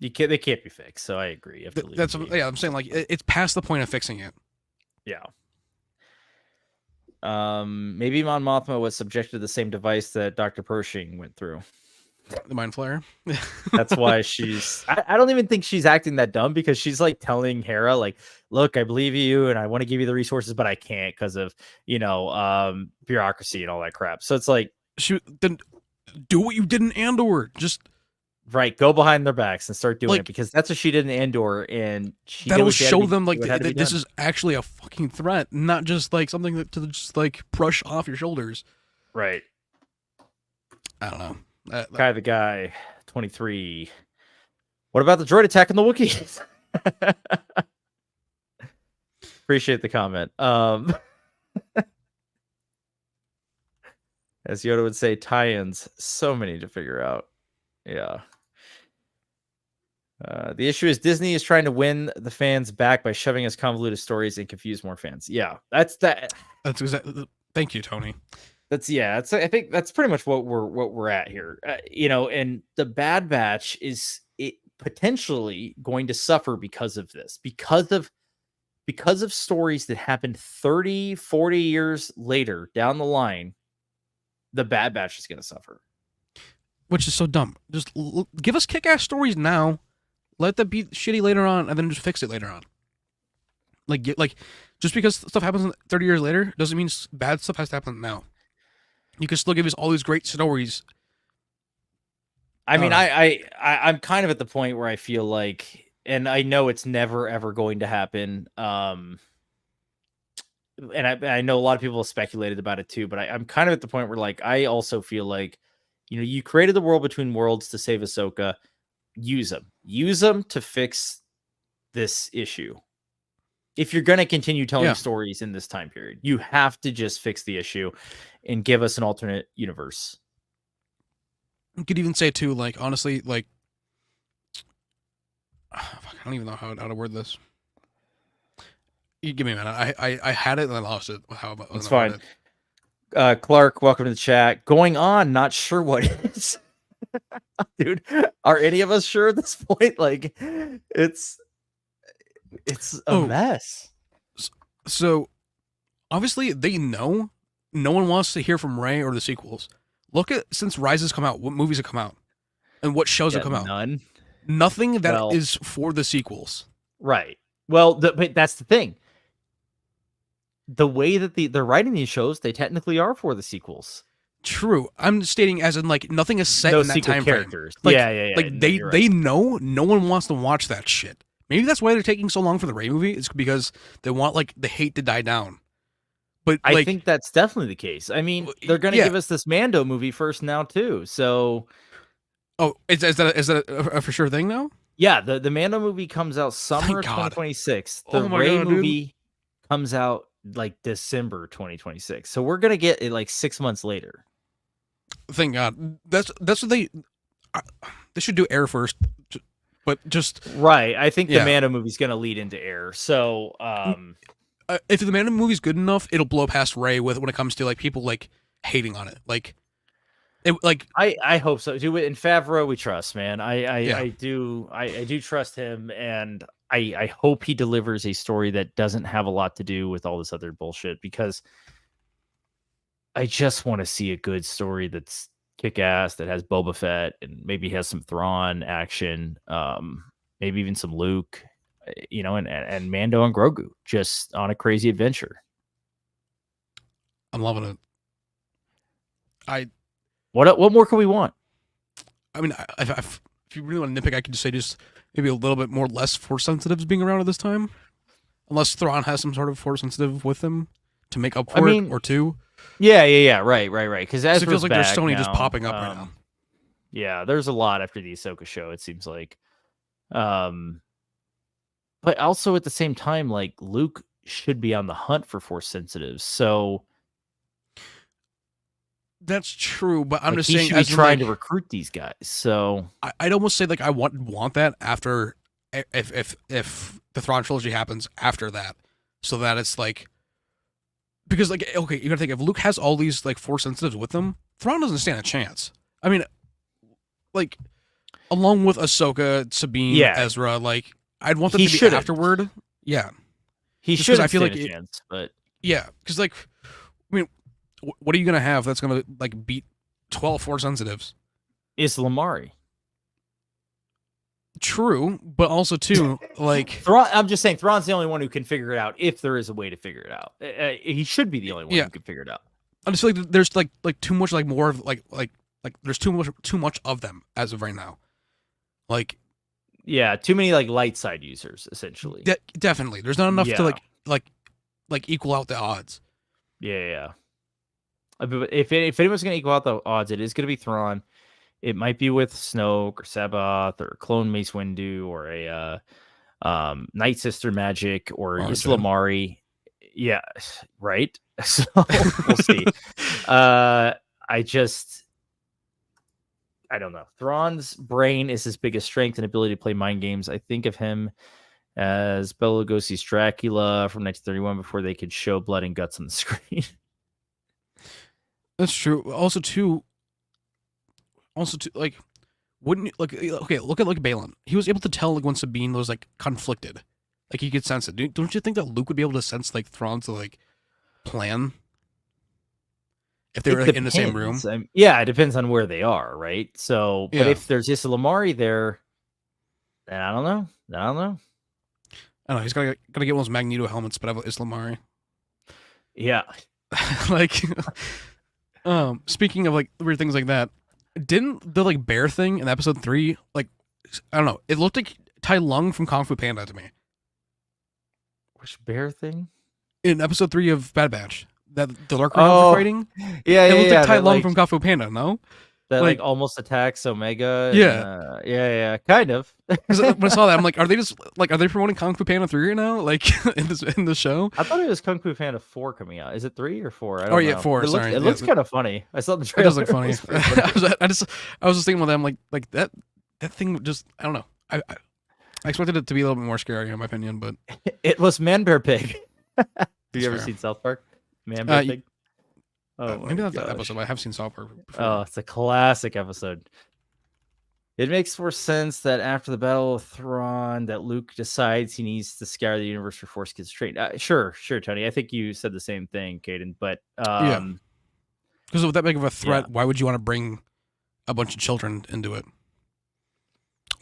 They can't be fixed. So I agree. You have to leave I'm saying like it's past the point of fixing it. Yeah. Maybe Mon Mothma was subjected to the same device that Dr. Pershing went through. The Mind Flayer. That's why she's. I don't even think she's acting that dumb, because she's like telling Hera, like, "Look, I believe you, and I want to give you the resources, but I can't because of bureaucracy and all that crap." So it's like, then do what you did in Andor. Just Right, go behind their backs and start doing Like, it, because that's what she did in Andor, and she did that'll what she had to show be, them like what had to be this done. is actually a fucking threat, not just like something that to just like brush off your shoulders. Right. I don't know. Kai the Guy, 23. What about the droid attacking the Wookiees? Appreciate the comment. As Yoda would say, tie-ins, so many to figure out. Yeah. The issue is Disney is trying to win the fans back by shoving us convoluted stories and confuse more fans. Yeah, that's that. That's exactly. Thank you, Tony. I think that's pretty much what we're at here. And the Bad Batch is potentially going to suffer because of this, because of stories that happened 30, 40 years later down the line. The Bad Batch is going to suffer, which is so dumb. Just give us kick-ass stories now. Let that be shitty later on, and then just fix it later on. Like just because stuff happens 30 years later doesn't mean bad stuff has to happen now. You can still give us all these great stories. I mean, I'm kind of at the point where I feel like, and I know it's never ever going to happen. And I know a lot of people have speculated about it too, but I'm kind of at the point where, like, I also feel like, you created the world between worlds to save Ahsoka. Use them to fix this issue. If you're going to continue telling stories in this time period, you have to just fix the issue and give us an alternate universe. You could even say too, like, honestly, like, I don't even know how to word this. You give me a minute. I had it and I lost it. How about it's fine. Clark, welcome to the chat. Going on, not sure what is. Dude, are any of us sure at this point? Like, it's a mess. So obviously they know no one wants to hear from Rey or the sequels. Look at, since Rise has come out, what movies have come out and what shows have come out. Nothing that is for the sequels. Right. Well, but that's the thing. The way that they're writing these shows, they technically are for the sequels. True. I'm stating as in, like, nothing is set in that time characters. Like, yeah. Like, they know no one wants to watch that shit. Maybe that's why they're taking so long for the Rey movie. It's because they want, like, the hate to die down. But I think that's definitely the case. I mean, they're going to give us this Mando movie first now too. So, is that a for sure thing now? Yeah, the Mando movie comes out summer 2026. The Rey movie comes out like December 2026. So we're gonna get it like 6 months later. Thank God. That's what they should do. Air first, but just right. I think the Mando movie's gonna lead into Air. So if the Mando movie's good enough, it'll blow past Rey when it comes to, like, people, like, hating on it. I hope so. Do it in Favreau. We trust, man. I do trust him, and I hope he delivers a story that doesn't have a lot to do with all this other bullshit, because I just want to see a good story that's kick-ass, that has Boba Fett and maybe has some Thrawn action, maybe even some Luke, and Mando and Grogu just on a crazy adventure. I'm loving it. What more can we want? I mean, if you really want to nitpick, I could just say maybe a little bit more less Force sensitives being around at this time, unless Thrawn has some sort of Force sensitive with him to make up for it, or two. Yeah, right. Because it feels like there's so many just popping up right now. Yeah, there's a lot after the Ahsoka show, it seems like. But also at the same time, like, Luke should be on the hunt for Force sensitives, so. That's true, but I'm just saying, he should be trying to recruit these guys. So I'd almost say, like, I want that after, if the Thrawn trilogy happens after that, so that it's like, because, like, okay, you gotta think, if Luke has all these, like, Force sensitives with him, Thrawn doesn't stand a chance. I mean, like, along with Ahsoka, Sabine, Ezra, like, I'd want them to be afterward. Yeah, he should. I feel like a chance, but because, like, I mean, what are you gonna have that's gonna, like, beat 12 Force sensitives? Is Lamari. True, but also too, like, Thrawn, I'm just saying, Thrawn's the only one who can figure it out, if there is a way to figure it out. He should be the only one who can figure it out. I just feel like there's like too much, like, more of like there's too much of them as of right now. Like, Yeah, too many like light side users essentially. definitely, there's not enough to Yeah. like equal out the odds. Yeah. But if anyone's gonna equal out the odds, it is gonna be Thrawn. It might be with Snoke or Sabath or Clone Mace Windu or a Night Sister Magic or Martin. Islamari. Yeah, right. So we'll see. I don't know. Thrawn's brain is his biggest strength and ability to play mind games. I think of him as Bela Lugosi's Dracula from 1931 before they could show blood and guts on the screen. That's true. Also, too, like, wouldn't like okay? Look at like Balin. He was able to tell like when Sabine was like conflicted, like he could sense it. Don't you think that Luke would be able to sense like Thrawn's like plan if they were like, in the same room? Yeah, it depends on where they are, right? So, but Yeah. if there's Islamari there, then I don't know. I don't know. He's gotta get one of those Magneto helmets, but I have Islamari. Yeah. Like, speaking of like weird things like that, didn't the like bear thing in episode 3, like, I don't know, it looked like Tai Lung from Kung Fu Panda to me. Which bear thing? In episode 3 of Bad Batch, that the lurker were fighting. Yeah, it looked like Tai Lung like, from Kung Fu Panda. No, that like almost attacks Omega. Yeah, yeah, kind of. Because when I saw that, I'm like, are they promoting Kung Fu Panda 3 right now? Like in the show? I thought it was Kung Fu Panda 4 coming out. Is it 3 or 4? I don't know. 4. It looks kind of funny. I saw the trailer. It does look funny. I was just thinking about that. I'm like that thing just, I don't know. I expected it to be a little bit more scary in my opinion, but it was Man Bear Pig. Have you ever seen South Park? Man Bear Pig. Oh, maybe that's that episode. I have seen South Park before. Oh, it's a classic episode. It makes more sense that after the Battle of Thrawn, that Luke decides he needs to scour the universe for Force kids trained. Sure, Tony. I think you said the same thing, Caden. But yeah, because with that big of a threat, why would you want to bring a bunch of children into it?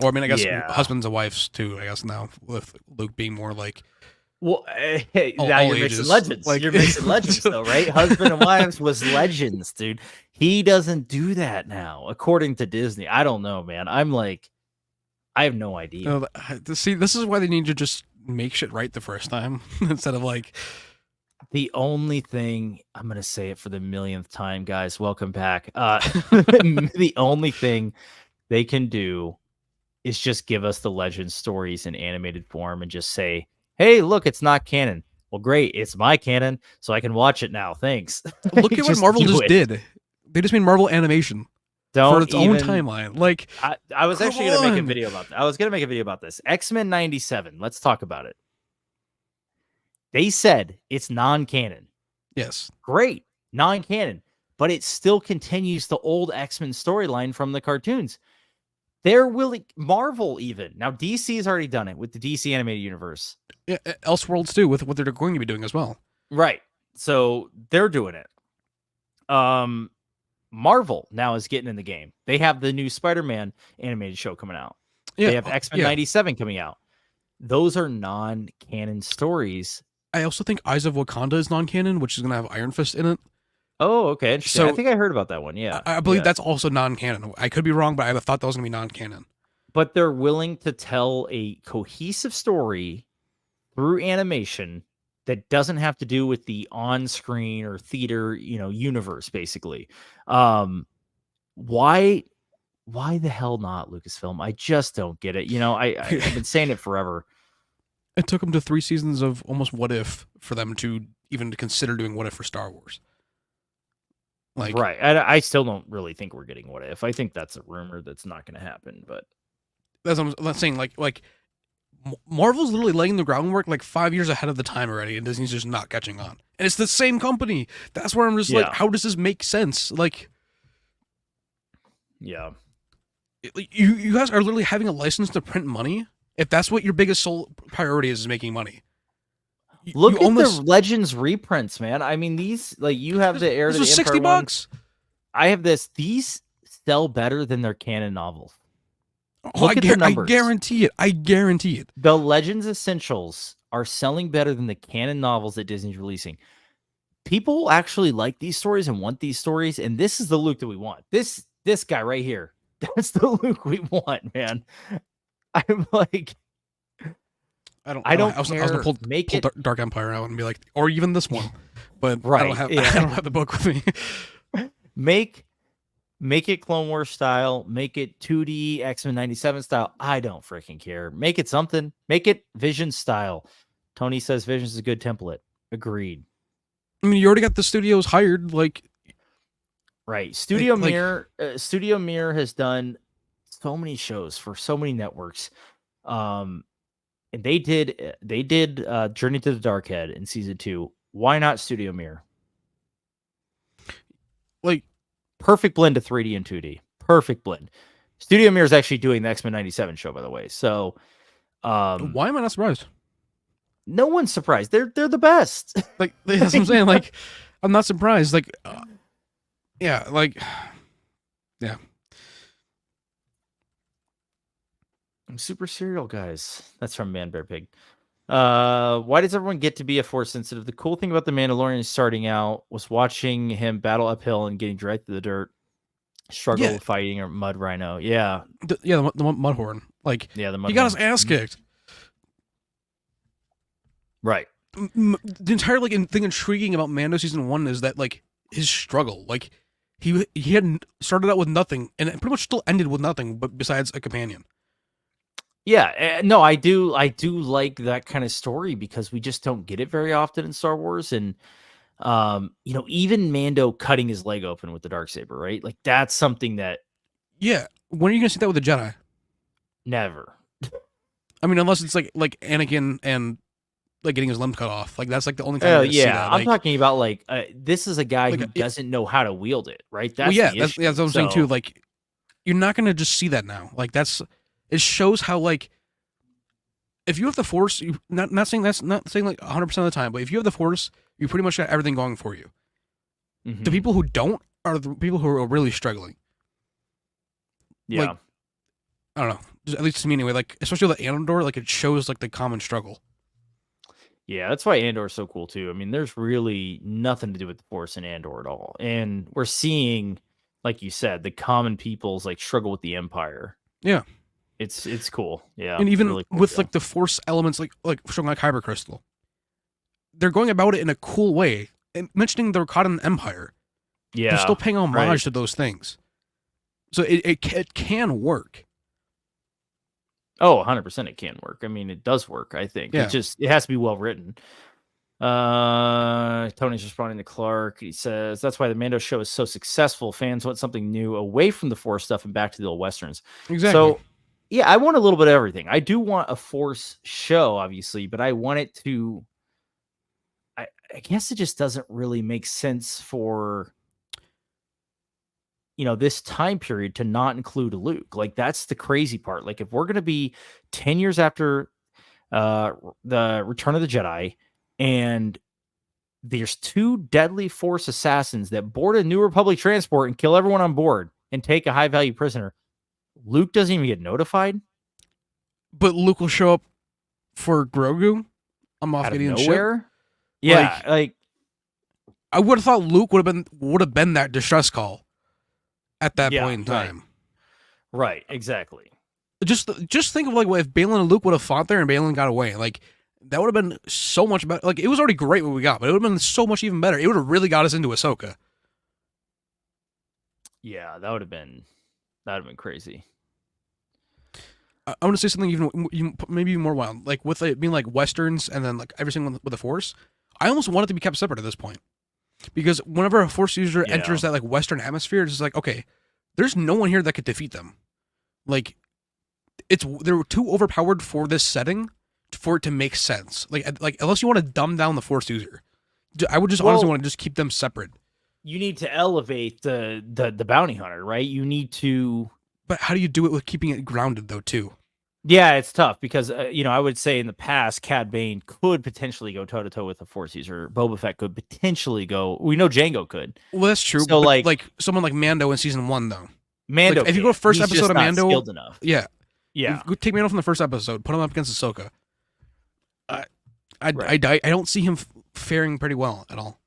Or I mean, I guess husbands and wives too. I guess now with Luke being more like. Well, now you're mixing legends. Like, you're mixing legends, though, right? Husband and wives was legends, dude. He doesn't do that now, according to Disney. I don't know, man. I'm like, I have no idea. See, this is why they need to just make shit right the first time instead of like. The only thing, I'm going to say it for the millionth time, guys. Welcome back. The only thing they can do is just give us the legend stories in animated form and just say, hey, look, it's not canon. Well, great. It's my canon, so I can watch it now. Thanks. Look at what Marvel just did. They just made Marvel animation for its own timeline. Like, I was actually going to make a video about that. I was going to make a video about this. X-Men 97. Let's talk about it. They said it's non-canon. Yes. Great. Non-canon. But it still continues the old X-Men storyline from the cartoons. They're willing, Marvel even. Now, DC has already done it with the DC animated universe. Yeah, Elseworlds too, with what they're going to be doing as well. Right. So they're doing it. Marvel now is getting in the game. They have the new Spider-Man animated show coming out. Yeah. They have X-Men 97 coming out. Those are non-canon stories. I also think Eyes of Wakanda is non-canon, which is going to have Iron Fist in it. Oh, okay. So I think I heard about that one. Yeah. I believe that's also non-canon. I could be wrong, but I thought that was going to be non-canon. But they're willing to tell a cohesive story through animation that doesn't have to do with the on-screen or theater, universe, basically. Why the hell not, Lucasfilm? I just don't get it. I've been saying it forever. It took them to 3 seasons of almost What If for them to even consider doing What If for Star Wars. Like, right. I still don't really think we're getting What If. I think that's a rumor that's not going to happen. But that's what I'm saying. Like Marvel's literally laying the groundwork like 5 years ahead of the time already, and Disney's just not catching on. And it's the same company. That's where I'm just like, how does this make sense? Like, yeah, you guys are literally having a license to print money. If that's what your biggest sole priority is making money. Look at the Legends reprints, man. I mean, these, like, you have the Heir to the Empire $60. I have this. These sell better than their canon novels. Oh, I guarantee it. I guarantee it. The Legends Essentials are selling better than the canon novels that Disney's releasing. People actually like these stories and want these stories, and this is the Luke that we want. This guy right here. That's the Luke we want, man. I'm like, I don't I was gonna care. Make pull it Dark Empire out and be like, or even this one, but I don't right. have Yeah. I don't have the book with me. make it Clone Wars style. Make it 2D X-Men 97 style. I don't freaking care. Make it something. Make it Vision style. Tony says Vision's a good template. Agreed. I mean, you already got the studios hired. Like, Right. Studio like Mirror has done so many shows for so many networks. And they did Journey to the Dark Head in season 2. Why not Studio Mirror? like Perfect blend of 3D and 2D. Perfect blend. Studio Mirror is actually doing the X-Men 97 show, by the way. So why am I not surprised? no one's surprised. They're the best. Like, that's what I'm saying. Like, I'm not surprised. Like, yeah, like, yeah. Super Serial Guys. That's from Man Bear Pig. Why does everyone get to be a Force sensitive? The cool thing about the Mandalorian starting out was watching him battle uphill and getting dragged through the dirt, struggle with fighting a mud rhino. Yeah, the Mudhorn. Like, yeah, the mud. He got his ass kicked. Right. The entire thing intriguing about Mando season 1 is that like his struggle. Like, he had started out with nothing and it pretty much still ended with nothing, but besides a companion. Yeah, no, I do like that kind of story because we just don't get it very often in Star Wars. And even Mando cutting his leg open with the Darksaber, right? Like, that's something that when are you gonna see that with the Jedi? never. I mean, unless it's like Anakin and like getting his limb cut off. Like, that's like the only time I see that. I'm talking about like this is a guy who doesn't know how to wield it, right? That's that's what I'm saying too. Like, you're not gonna just see that now. Like, it shows how, like, if you have the Force, you not saying like 100% of the time, but if you have the Force, you pretty much got everything going for you. Mm-hmm. The people who don't are the people who are really struggling. Yeah. Like, I don't know. Just, at least to me anyway. Like, especially with Andor, like, it shows like the common struggle. Yeah, that's why Andor is so cool too. I mean, there's really nothing to do with the Force in Andor at all, and we're seeing, like you said, the common people's like struggle with the Empire. Yeah. It's cool, yeah, and even really cool, with like the Force elements, like showing like Kyber Crystal, they're going about it in a cool way. And mentioning the Rakatan Empire, they're still paying homage to those things, so it can work. Oh, 100% it can work. I mean, it does work. I think it has to be well written. Tony's responding to Clark. He says that's why the Mando show is so successful. Fans want something new away from the Force stuff and back to the old westerns. Exactly. So. Yeah, I want a little bit of everything. I do want a Force show, obviously, but I want it to. I guess it just doesn't really make sense for, this time period to not include Luke. Like, that's the crazy part. Like, if we're going to be 10 years after the Return of the Jedi, and there's 2 deadly Force assassins that board a New Republic transport and kill everyone on board and take a high-value prisoner. Luke doesn't even get notified, but Luke will show up for Grogu. I'm off getting nowhere. Yeah, like I would have thought Luke would have been that distress call at that point in time. Right, exactly. Just think of like what if Balin and Luke would have fought there and Balin got away. Like, that would have been so much better. Like, it was already great what we got, but it would have been so much even better. It would have really got us into Ahsoka. Yeah, that would have been crazy. I want to say something even maybe more wild, like with it being like westerns and then like everything with the Force. I almost want it to be kept separate at this point, because whenever a Force user enters that like Western atmosphere, it's just like, okay, there's no one here that could defeat them. Like, they're too overpowered for this setting for it to make sense. Like unless you want to dumb down the Force user, I would just honestly want to just keep them separate. You need to elevate the bounty hunter, right? You need to. But how do you do it with keeping it grounded, though, too? Yeah, it's tough because, I would say in the past, Cad Bane could potentially go toe-to-toe with a Force user. Boba Fett could potentially go. We know Django could. Well, that's true. So, but like someone like Mando in season 1, though. Mando, like, if you go first He's episode of Mando, skilled enough. Yeah. Go take Mando from the first episode, put him up against Ahsoka. I don't see him faring pretty well at all.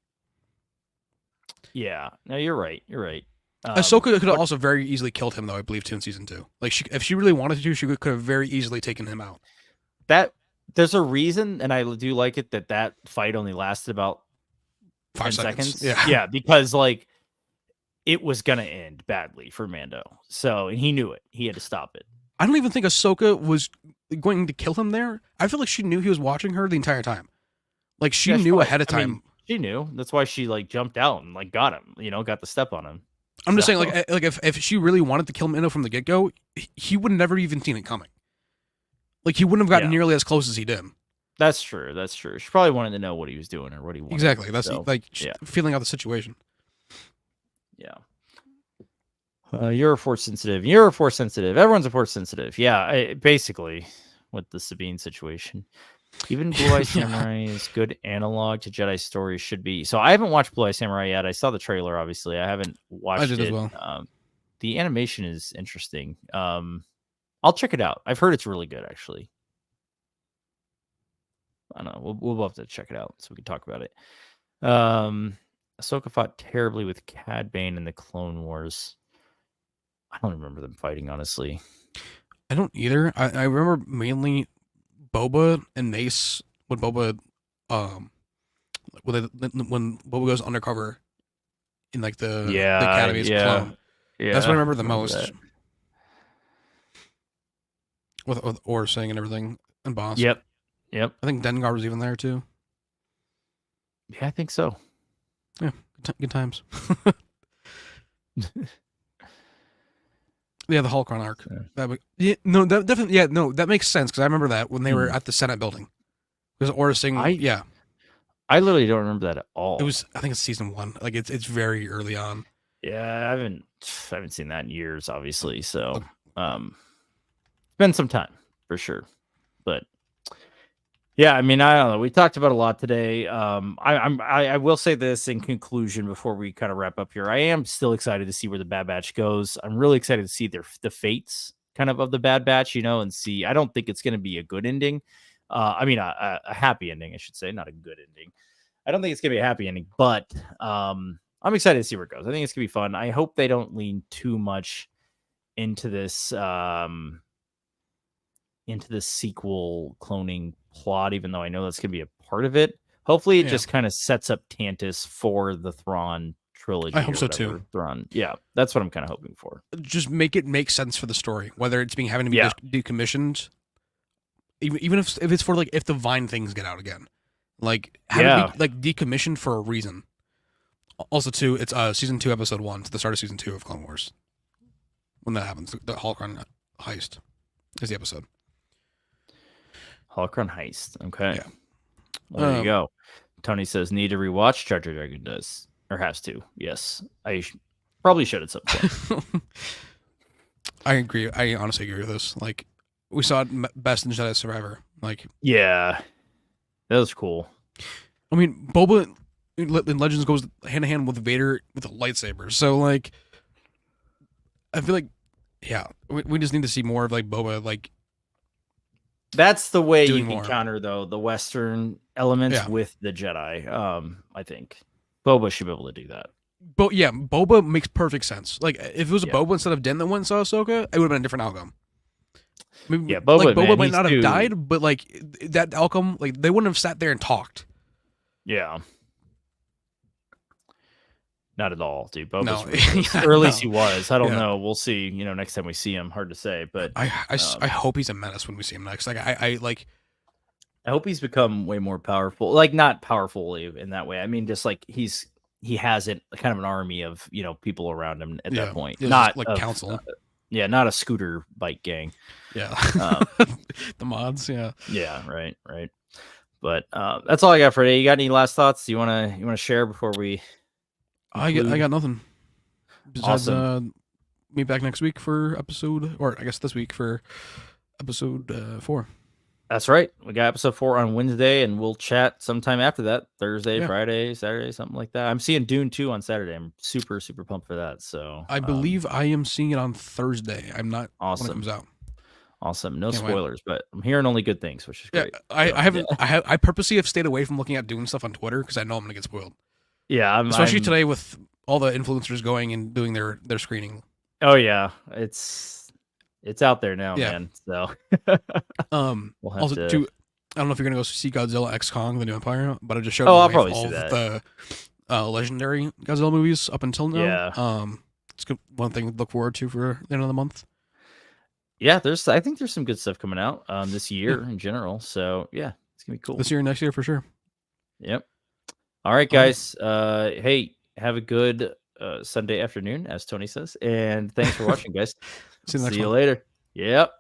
Yeah. No, you're right. You're right. Ahsoka could have What also very easily killed him, though. I believe too in season 2. Like, if she really wanted to, she could have very easily taken him out. that there's a reason, and I do like it that fight only lasted about 5 10 seconds. Yeah. Because like it was gonna end badly for Mando. So and he knew it. He had to stop it. I don't even think Ahsoka was going to kill him there. I feel like she knew he was watching her the entire time. Like she knew ahead of time. I mean, she knew. That's why she like jumped out and like got him. Got the step on him. I'm just saying, like if she really wanted to kill Mando from the get go, he would never even seen it coming. Like he wouldn't have gotten nearly as close as he did. That's true. That's true. She probably wanted to know what he was doing or what he wanted. Exactly. That's feeling out the situation. Yeah. You're a force sensitive. You're a force sensitive. Everyone's a force sensitive. Yeah. Basically, with the Sabine situation, even Blue Eye Samurai is good analog to Jedi stories should be. So I haven't watched Blue Eye Samurai yet. I saw the trailer. Obviously, I haven't watched it as well. The animation is interesting. I'll check it out. I've heard it's really good, actually. I don't know. We'll have to check it out so we can talk about it. Ahsoka fought terribly with Cad Bane in the Clone Wars. I don't remember them fighting, honestly. I don't either. I remember mainly Boba and Mace when Boba when Boba goes undercover in like the Academy's clone. Yeah, that's what I remember the most. With Or saying and everything and Boss. Yep. I think Dengar was even there too. Yeah, I think so. Yeah, good times. Yeah, the Holocron arc. Yeah. That makes sense because I remember that when they were at the Senate building. Because Aura saying, I literally don't remember that at all. It was, I think it's season 1. Like it's very early on. Yeah, I haven't seen that in years, obviously. So, it's been some time for sure, but. Yeah, I mean, I don't know. We talked about a lot today. I will say this in conclusion before we kind of wrap up here. I am still excited to see where the Bad Batch goes. I'm really excited to see the fates kind of the Bad Batch, and see. I don't think it's going to be a good ending. I mean, a happy ending, I should say, not a good ending. I don't think it's going to be a happy ending, but I'm excited to see where it goes. I think it's going to be fun. I hope they don't lean too much into this sequel cloning plot, even though I know that's going to be a part of it. Hopefully it just kind of sets up Tantus for the Thrawn trilogy. I hope so too. Thrawn. Yeah, that's what I'm kind of hoping for. Just make it make sense for the story, whether it's having to be decommissioned, even if it's for like if the Vine things get out again, like have it be like decommissioned for a reason. Also, too, it's season 2, episode 1, to the start of season 2 of Clone Wars. When that happens, the Holocron heist is the episode. Holocron heist. Okay. Yeah. Well, there you go. Tony says, need to rewatch. Jar Jar Jargon does. Or has to. Yes. I probably should at some point. I agree. I honestly agree with this. Like, we saw it best in Jedi Survivor. Like, yeah. That was cool. I mean, Boba in Legends goes hand in hand with Vader with a lightsaber. So, like, I feel like, yeah, we just need to see more of, like, Boba, like, that's the way you can counter, though, the Western elements with the Jedi. I think Boba should be able to do that. But yeah, Boba makes perfect sense. Like if it was a Boba instead of Din that went and saw Ahsoka, it would have been a different outcome. I mean, Boba might not have died, but like that outcome, like they wouldn't have sat there and talked. Yeah. Not at all, dude. Boba's or at least he was. I don't know. We'll see. Next time we see him. Hard to say, but I hope he's a menace when we see him next. Like I hope he's become way more powerful. Like not powerful in that way. I mean, just like he has kind of an army of people around him at that point. Not like council. Not a scooter bike gang. Yeah, the mods. Yeah. Yeah. Right. But that's all I got for today. You got any last thoughts? You wanna share before we? I got nothing. Besides, awesome. Meet back next week for episode, or I guess this week for episode 4. That's right. We got episode 4 on Wednesday, and we'll chat sometime after that. Thursday, Friday, Saturday, something like that. I'm seeing Dune 2 on Saturday. I'm super, super pumped for that. So I believe I am seeing it on Thursday. I'm not awesome. When it comes out. Awesome. No spoilers, but I'm hearing only good things, which is great. I purposely have stayed away from looking at Dune stuff on Twitter because I know I'm gonna get spoiled. Yeah, especially today with all the influencers going and doing their screening. Oh yeah, it's out there now, Yeah. man. So we'll have Also, to. too, I don't know if you're gonna go see Godzilla X Kong: The New Empire, but I just showed Oh, my I'll wife probably all see of that. the legendary Godzilla movies up until now. Yeah. It's one thing to look forward to for the end of the month. Yeah, I think there's some good stuff coming out this Yeah, year in general. So yeah, it's gonna be cool. this year and next year for sure. Yep. All right, All right. guys. Hey, have a good Sunday afternoon, as Tony says, and thanks for watching, guys. See you in the next See you one. later. Yep.